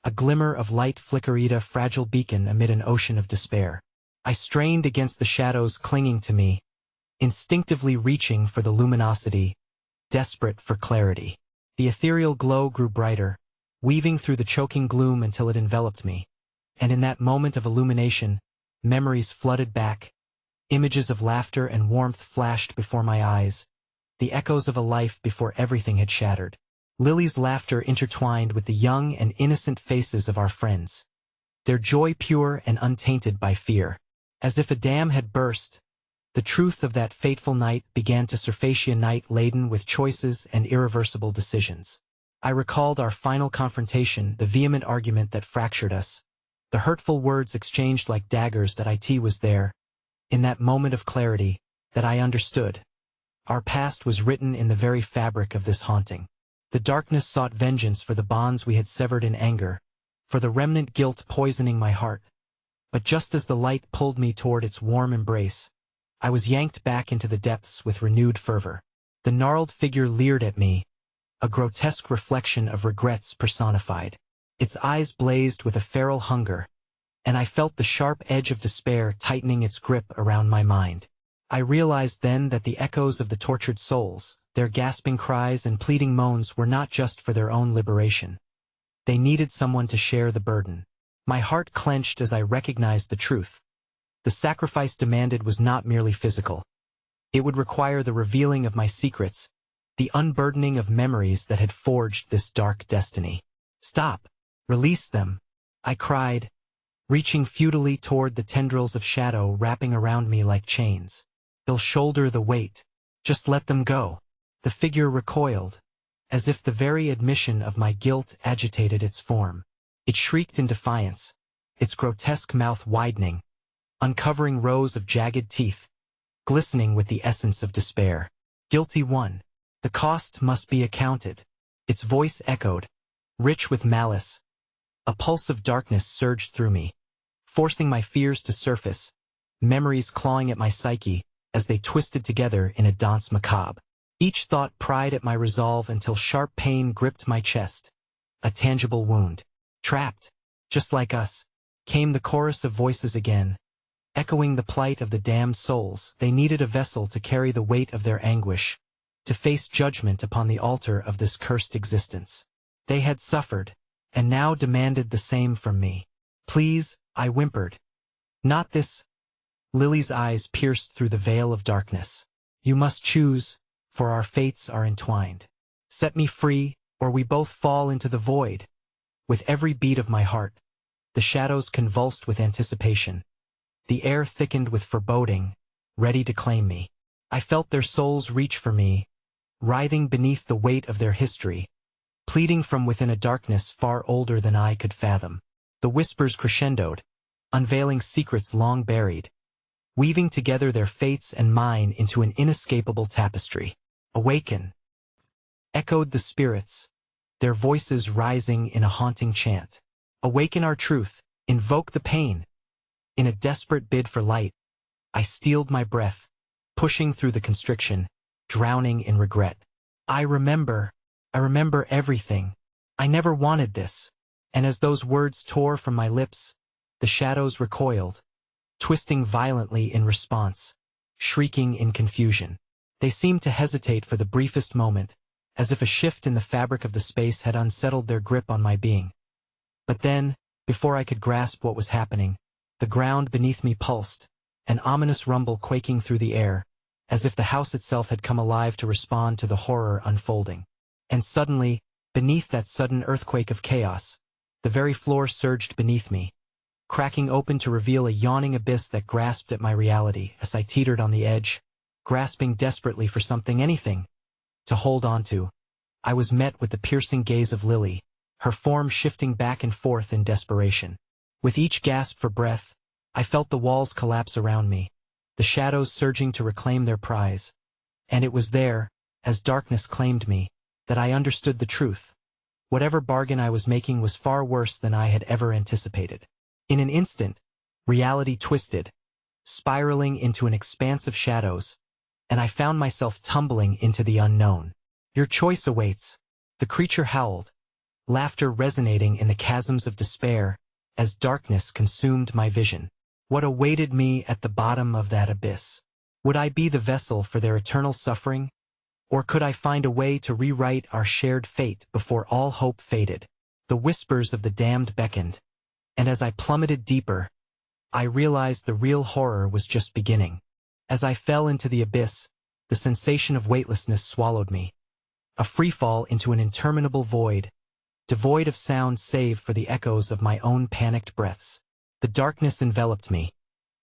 a glimmer of light flickered, a fragile beacon amid an ocean of despair. I strained against the shadows clinging to me, instinctively reaching for the luminosity, desperate for clarity. The ethereal glow grew brighter, weaving through the choking gloom until it enveloped me. And in that moment of illumination, memories flooded back. Images of laughter and warmth flashed before my eyes, the echoes of a life before everything had shattered. Lily's laughter intertwined with the young and innocent faces of our friends, their joy pure and untainted by fear. As if a dam had burst, the truth of that fateful night began to surface, a night laden with choices and irreversible decisions. I recalled our final confrontation, the vehement argument that fractured us, the hurtful words exchanged like daggers. That it was there, in that moment of clarity, that I understood. Our past was written in the very fabric of this haunting. The darkness sought vengeance for the bonds we had severed in anger, for the remnant guilt poisoning my heart. But just as the light pulled me toward its warm embrace, I was yanked back into the depths with renewed fervor. The gnarled figure leered at me, a grotesque reflection of regrets personified. Its eyes blazed with a feral hunger, and I felt the sharp edge of despair tightening its grip around my mind. I realized then that the echoes of the tortured souls, their gasping cries and pleading moans, were not just for their own liberation. They needed someone to share the burden. My heart clenched as I recognized the truth. The sacrifice demanded was not merely physical. It would require the revealing of my secrets, the unburdening of memories that had forged this dark destiny. "Stop! Release them!" I cried, reaching futilely toward the tendrils of shadow wrapping around me like chains. "They'll shoulder the weight. Just let them go." The figure recoiled, as if the very admission of my guilt agitated its form. It shrieked in defiance, its grotesque mouth widening, uncovering rows of jagged teeth, glistening with the essence of despair. "Guilty one. The cost must be accounted." Its voice echoed, rich with malice. A pulse of darkness surged through me, forcing my fears to surface, memories clawing at my psyche as they twisted together in a danse macabre. Each thought pried at my resolve until sharp pain gripped my chest, a tangible wound. "Trapped, just like us," came the chorus of voices again, echoing the plight of the damned souls. They needed a vessel to carry the weight of their anguish, to face judgment upon the altar of this cursed existence. They had suffered, and now demanded the same from me. "Please," I whimpered. "Not this." Lily's eyes pierced through the veil of darkness. "You must choose, for our fates are entwined. Set me free, or we both fall into the void." With every beat of my heart, the shadows convulsed with anticipation. The air thickened with foreboding, ready to claim me. I felt their souls reach for me, writhing beneath the weight of their history, pleading from within a darkness far older than I could fathom. The whispers crescendoed, unveiling secrets long buried, weaving together their fates and mine into an inescapable tapestry. Awaken, echoed the spirits, their voices rising in a haunting chant. Awaken our truth, invoke the pain. In a desperate bid for light, I steeled my breath, pushing through the constriction, drowning in regret. I remember everything. I never wanted this. And as those words tore from my lips, the shadows recoiled, twisting violently in response, shrieking in confusion. They seemed to hesitate for the briefest moment, as if a shift in the fabric of the space had unsettled their grip on my being. But then, before I could grasp what was happening, the ground beneath me pulsed, an ominous rumble quaking through the air, as if the house itself had come alive to respond to the horror unfolding. And suddenly, beneath that sudden earthquake of chaos, the very floor surged beneath me, cracking open to reveal a yawning abyss that grasped at my reality as I teetered on the edge, grasping desperately for something, anything, to hold on to. I was met with the piercing gaze of Lily, her form shifting back and forth in desperation. With each gasp for breath, I felt the walls collapse around me, the shadows surging to reclaim their prize. And it was there, as darkness claimed me, that I understood the truth. Whatever bargain I was making was far worse than I had ever anticipated. In an instant, reality twisted, spiraling into an expanse of shadows, and I found myself tumbling into the unknown. Your choice awaits, the creature howled, laughter resonating in the chasms of despair as darkness consumed my vision. What awaited me at the bottom of that abyss? Would I be the vessel for their eternal suffering? Or could I find a way to rewrite our shared fate before all hope faded? The whispers of the damned beckoned, and as I plummeted deeper, I realized the real horror was just beginning. As I fell into the abyss, the sensation of weightlessness swallowed me, a freefall into an interminable void, devoid of sound save for the echoes of my own panicked breaths. The darkness enveloped me,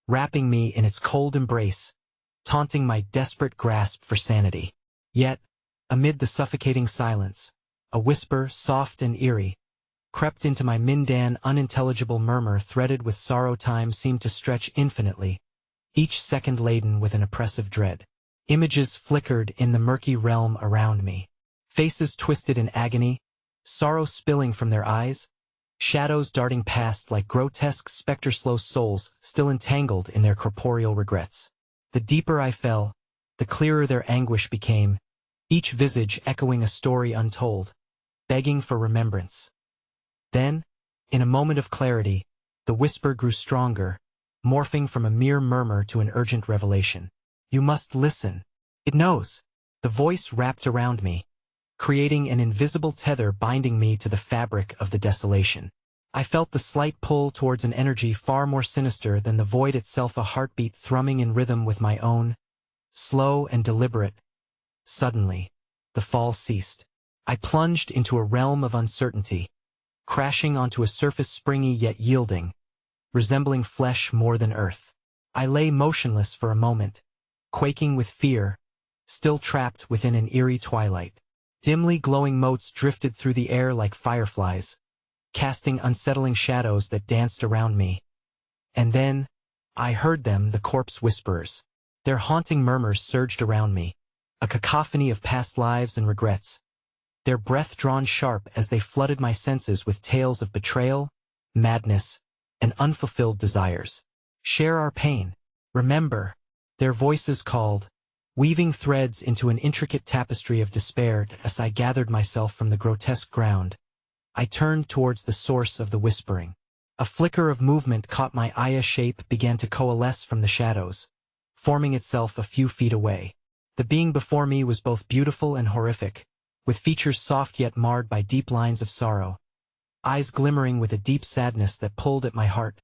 wrapping me in its cold embrace, taunting my desperate grasp for sanity. Yet, amid the suffocating silence, a whisper, soft and eerie, crept into my Mindan. Unintelligible murmur threaded with sorrow. Time seemed to stretch infinitely, each second laden with an oppressive dread. Images flickered in the murky realm around me, faces twisted in agony, sorrow spilling from their eyes, shadows darting past like grotesque spectre-slow souls still entangled in their corporeal regrets. The deeper I fell, the clearer their anguish became, each visage echoing a story untold, begging for remembrance. Then, in a moment of clarity, the whisper grew stronger, morphing from a mere murmur to an urgent revelation. You must listen. It knows. The voice wrapped around me, creating an invisible tether binding me to the fabric of the desolation. I felt the slight pull towards an energy far more sinister than the void itself, a heartbeat thrumming in rhythm with my own, slow and deliberate. Suddenly, the fall ceased. I plunged into a realm of uncertainty, crashing onto a surface springy yet yielding, resembling flesh more than earth. I lay motionless for a moment, quaking with fear, still trapped within an eerie twilight. Dimly glowing motes drifted through the air like fireflies, casting unsettling shadows that danced around me. And then, I heard them, the corpse whisperers. Their haunting murmurs surged around me, a cacophony of past lives and regrets, their breath drawn sharp as they flooded my senses with tales of betrayal, madness, and unfulfilled desires. Share our pain. Remember, their voices called, weaving threads into an intricate tapestry of despair. As I gathered myself from the grotesque ground, I turned towards the source of the whispering. A flicker of movement caught my eye. A shape began to coalesce from the shadows, forming itself a few feet away. The being before me was both beautiful and horrific, with features soft yet marred by deep lines of sorrow, eyes glimmering with a deep sadness that pulled at my heart.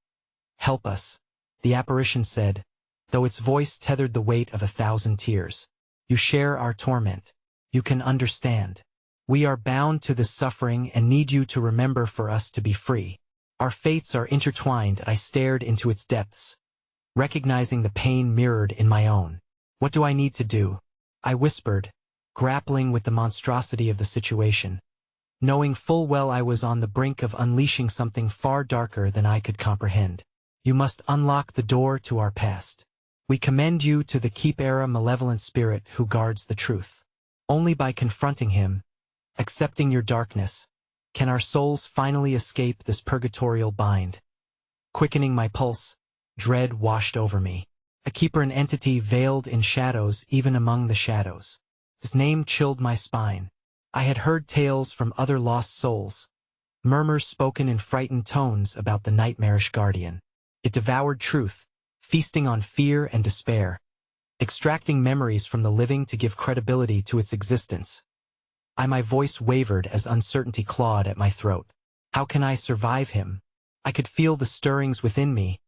Help us, the apparition said, though its voice tethered the weight of 1,000 tears. You share our torment. You can understand. We are bound to this suffering and need you to remember for us to be free. Our fates are intertwined. I stared into its depths, recognizing the pain mirrored in my own. What do I need to do? I whispered, grappling with the monstrosity of the situation, knowing full well I was on the brink of unleashing something far darker than I could comprehend. You must unlock the door to our past. We commend you to the Keep-era malevolent spirit who guards the truth. Only by confronting him, accepting your darkness, can our souls finally escape this purgatorial bind. Quickening my pulse, dread washed over me. A keeper, an entity veiled in shadows even among the shadows. His name chilled my spine. I had heard tales from other lost souls, murmurs spoken in frightened tones about the nightmarish guardian. It devoured truth, feasting on fear and despair, extracting memories from the living to give credibility to its existence. My voice wavered as uncertainty clawed at my throat. How can I survive him? I could feel the stirrings within me,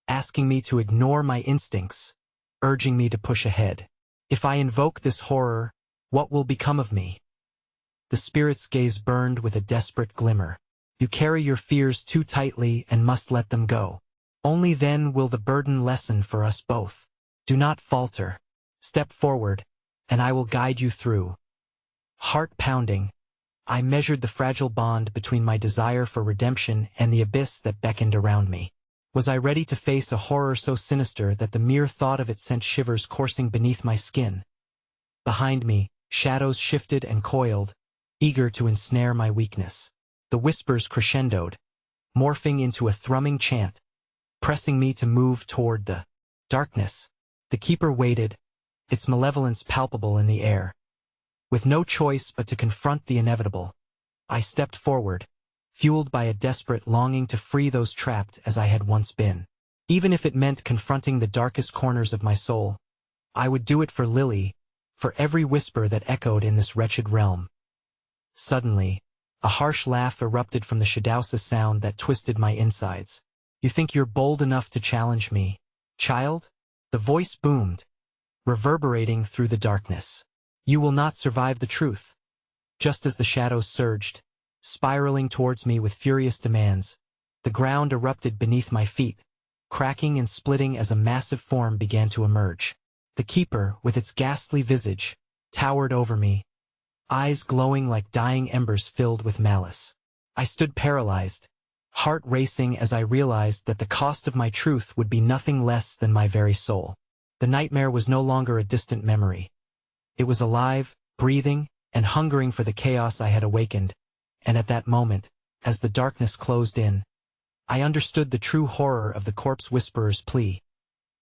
asking me to ignore my instincts, urging me to push ahead. If I invoke this horror, what will become of me? The spirit's gaze burned with a desperate glimmer. You carry your fears too tightly and must let them go. Only then will the burden lessen for us both. Do not falter. Step forward, and I will guide you through. Heart pounding, I measured the fragile bond between my desire for redemption and the abyss that beckoned around me. Was I ready to face a horror so sinister that the mere thought of it sent shivers coursing beneath my skin? Behind me, shadows shifted and coiled, eager to ensnare my weakness. The whispers crescendoed, morphing into a thrumming chant, pressing me to move toward the darkness. The keeper waited, its malevolence palpable in the air. With no choice but to confront the inevitable, I stepped forward, fueled by a desperate longing to free those trapped as I had once been. Even if it meant confronting the darkest corners of my soul, I would do it for Lily, for every whisper that echoed in this wretched realm. Suddenly, a harsh laugh erupted from the Shadowsa sound that twisted my insides. You think you're bold enough to challenge me, child? The voice boomed, reverberating through the darkness. You will not survive the truth. Just as the shadows surged, spiraling towards me with furious demands, the ground erupted beneath my feet, cracking and splitting as a massive form began to emerge. The keeper, with its ghastly visage, towered over me, eyes glowing like dying embers filled with malice. I stood paralyzed, heart racing as I realized that the cost of my truth would be nothing less than my very soul. The nightmare was no longer a distant memory. It was alive, breathing, and hungering for the chaos I had awakened, and at that moment, as the darkness closed in, I understood the true horror of the corpse whisperer's plea.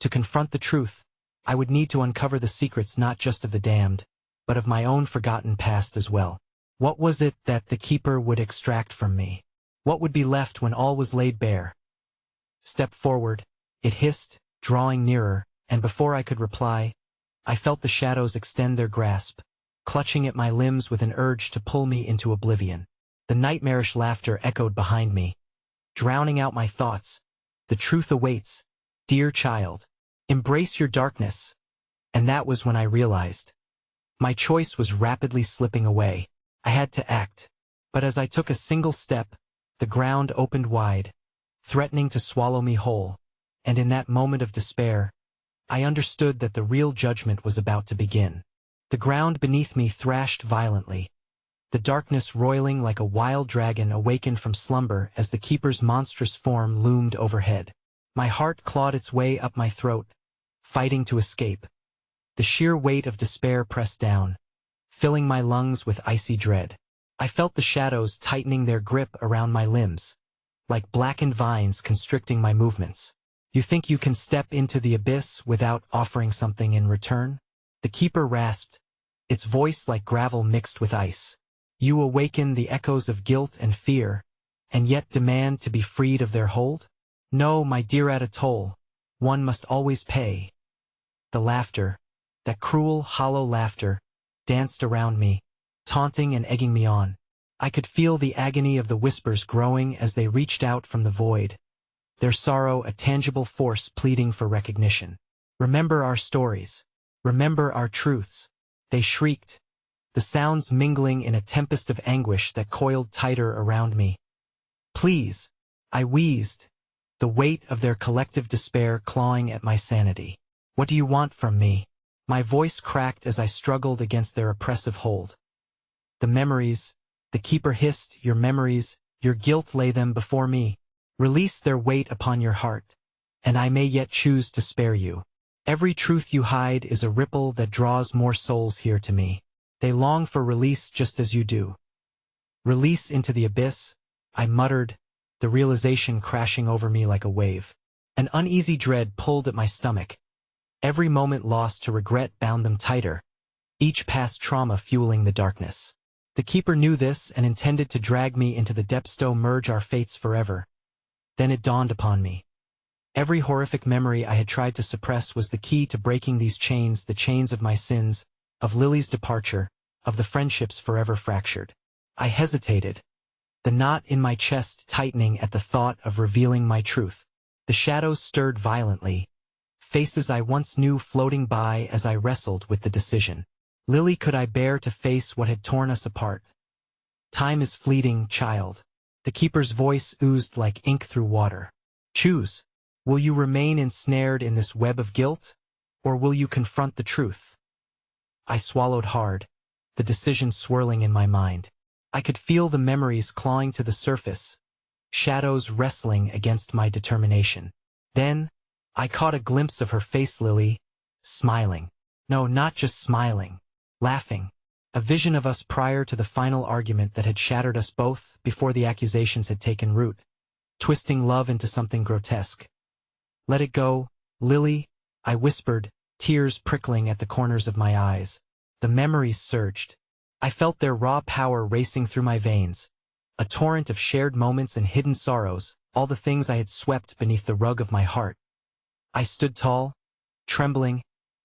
To confront the truth, I would need to uncover the secrets not just of the damned, but of my own forgotten past as well. What was it that the keeper would extract from me? What would be left when all was laid bare? Step forward, it hissed, drawing nearer, and before I could reply, I felt the shadows extend their grasp, clutching at my limbs with an urge to pull me into oblivion. The nightmarish laughter echoed behind me, drowning out my thoughts. The truth awaits, dear child. Embrace your darkness. And that was when I realized. My choice was rapidly slipping away. I had to act. But as I took a single step, the ground opened wide, threatening to swallow me whole. And in that moment of despair, I understood that the real judgment was about to begin. The ground beneath me thrashed violently. The darkness roiling like a wild dragon awakened from slumber as the keeper's monstrous form loomed overhead. My heart clawed its way up my throat, fighting to escape. The sheer weight of despair pressed down, filling my lungs with icy dread. I felt the shadows tightening their grip around my limbs, like blackened vines constricting my movements. You think you can step into the abyss without offering something in return? The keeper rasped, its voice like gravel mixed with ice. You awaken the echoes of guilt and fear, and yet demand to be freed of their hold? No, my dear, at a toll, one must always pay. The laughter, that cruel, hollow laughter, danced around me, taunting and egging me on. I could feel the agony of the whispers growing as they reached out from the void, their sorrow a tangible force pleading for recognition. Remember our stories. Remember our truths. They shrieked, the sounds mingling in a tempest of anguish that coiled tighter around me. Please, I wheezed, the weight of their collective despair clawing at my sanity. What do you want from me? My voice cracked as I struggled against their oppressive hold. The memories, the keeper hissed, your memories, your guilt, lay them before me. Release their weight upon your heart. and I may yet choose to spare you. Every truth you hide is a ripple that draws more souls here to me. They long for release just as you do. Release into the abyss, I muttered, the realization crashing over me like a wave. An uneasy dread pulled at my stomach. Every moment lost to regret bound them tighter, each past trauma fueling the darkness. The Keeper knew this and intended to drag me into the depths to merge our fates forever. Then it dawned upon me. Every horrific memory I had tried to suppress was the key to breaking these chains, the chains of my sins, of Lily's departure, of the friendships forever fractured. I hesitated, the knot in my chest tightening at the thought of revealing my truth. The shadows stirred violently, faces I once knew floating by as I wrestled with the decision. Lily, could I bear to face what had torn us apart? Time is fleeting, child. The Keeper's voice oozed like ink through water. Choose. Will you remain ensnared in this web of guilt, or will you confront the truth? I swallowed hard, the decision swirling in my mind. I could feel the memories clawing to the surface, shadows wrestling against my determination. Then, I caught a glimpse of her face, Lily, smiling. No, not just smiling. Laughing. A vision of us prior to the final argument that had shattered us both before the accusations had taken root, twisting love into something grotesque. Let it go, Lily, I whispered, tears prickling at the corners of my eyes. The memories surged. I felt their raw power racing through my veins, a torrent of shared moments and hidden sorrows, all the things I had swept beneath the rug of my heart. I stood tall, trembling,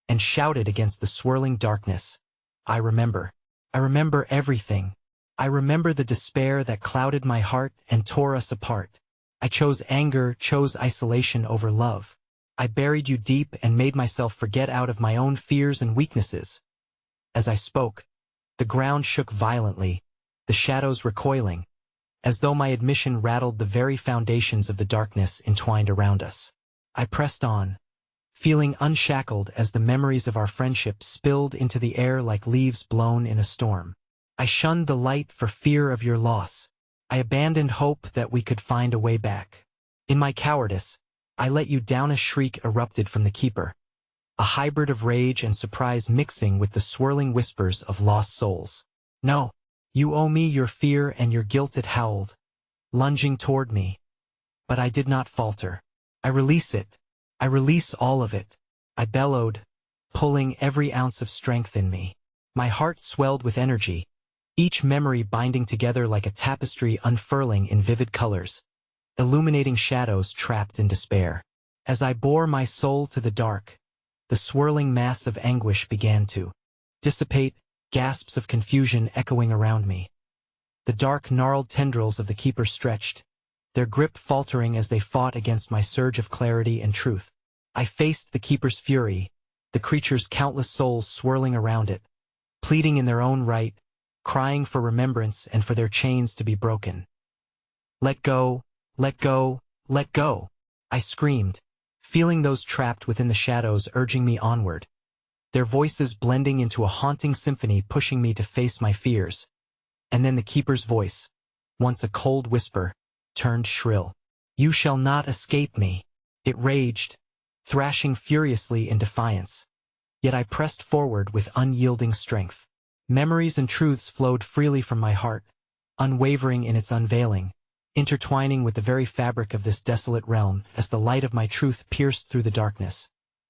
and shouted against the swirling darkness. I remember everything. I remember the despair that clouded my heart and tore us apart. I chose anger, chose isolation over love. I buried you deep and made myself forget out of my own fears and weaknesses. As I spoke, the ground shook violently, the shadows recoiling, as though my admission rattled the very foundations of the darkness entwined around us. I pressed on, feeling unshackled as the memories of our friendship spilled into the air like leaves blown in a storm. I shunned the light for fear of your loss. I abandoned hope that we could find a way back. In my cowardice, I let you down. A shriek erupted from the Keeper, a hybrid of rage and surprise mixing with the swirling whispers of lost souls. No, you owe me your fear and your guilt, it howled, lunging toward me. But I did not falter. I release it. I release all of it, I bellowed, pulling every ounce of strength in me. My heart swelled with energy, each memory binding together like a tapestry unfurling in vivid colors, illuminating shadows trapped in despair. As I bore my soul to the dark, the swirling mass of anguish began to dissipate, gasps of confusion echoing around me. The dark, gnarled tendrils of the Keeper stretched, their grip faltering as they fought against my surge of clarity and truth. I faced the Keeper's fury, the creature's countless souls swirling around it, pleading in their own right, crying for remembrance and for their chains to be broken. Let go, let go, let go, I screamed, feeling those trapped within the shadows urging me onward, their voices blending into a haunting symphony pushing me to face my fears. And then the Keeper's voice, once a cold whisper, turned shrill. You shall not escape me. It raged, thrashing furiously in defiance. Yet I pressed forward with unyielding strength. Memories and truths flowed freely from my heart, unwavering in its unveiling, intertwining with the very fabric of this desolate realm as the light of my truth pierced through the darkness.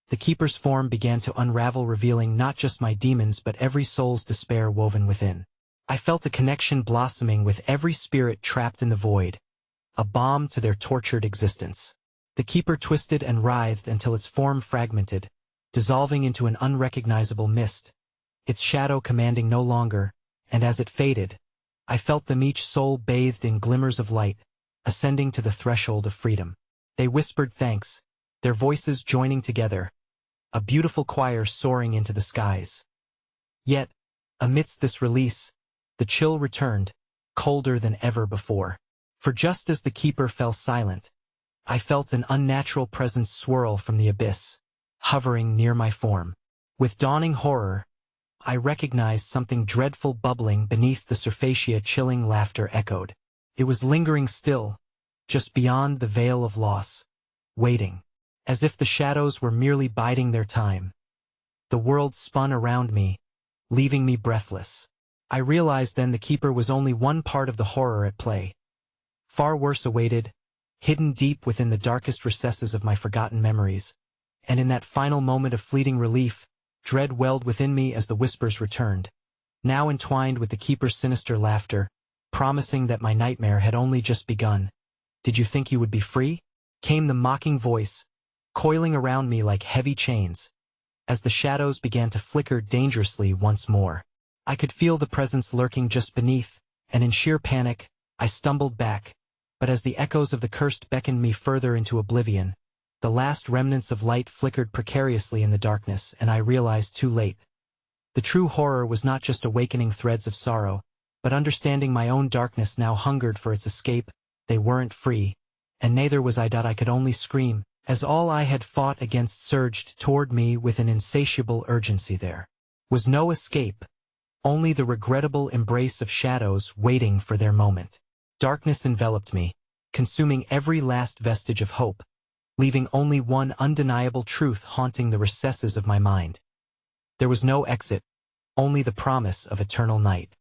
The Keeper's form began to unravel, revealing not just my demons but every soul's despair woven within. I felt a connection blossoming with every spirit trapped in the void, a balm to their tortured existence. The Keeper twisted and writhed until its form fragmented, dissolving into an unrecognizable mist, its shadow commanding no longer, and as it faded, I felt them each soul bathed in glimmers of light, ascending to the threshold of freedom. They whispered thanks, their voices joining together, a beautiful choir soaring into the skies. Yet, amidst this release, the chill returned, colder than ever before. For just as the Keeper fell silent, I felt an unnatural presence swirl from the abyss, hovering near my form. With dawning horror, I recognized something dreadful bubbling beneath the surface. Chilling laughter echoed. It was lingering still, just beyond the veil of loss, waiting. as if the shadows were merely biding their time. The world spun around me, leaving me breathless. I realized then the keeper was only one part of the horror at play. Far worse awaited, hidden deep within the darkest recesses of my forgotten memories. And in that final moment of fleeting relief, dread welled within me as the whispers returned, now entwined with the keeper's sinister laughter, promising that my nightmare had only just begun. "Did you think you would be free?" came the mocking voice, coiling around me like heavy chains. As the shadows began to flicker dangerously once more, I could feel the presence lurking just beneath, and in sheer panic, I stumbled back. But as the echoes of the curse beckoned me further into oblivion, the last remnants of light flickered precariously in the darkness, and I realized too late. The true horror was not just awakening threads of sorrow, but understanding my own darkness now hungered for its escape. They weren't free, and neither was I. I could only scream, as all I had fought against surged toward me with an insatiable urgency. There was no escape, only the regrettable embrace of shadows waiting for their moment. Darkness enveloped me, consuming every last vestige of hope, leaving only one undeniable truth haunting the recesses of my mind. There was no exit, only the promise of eternal night.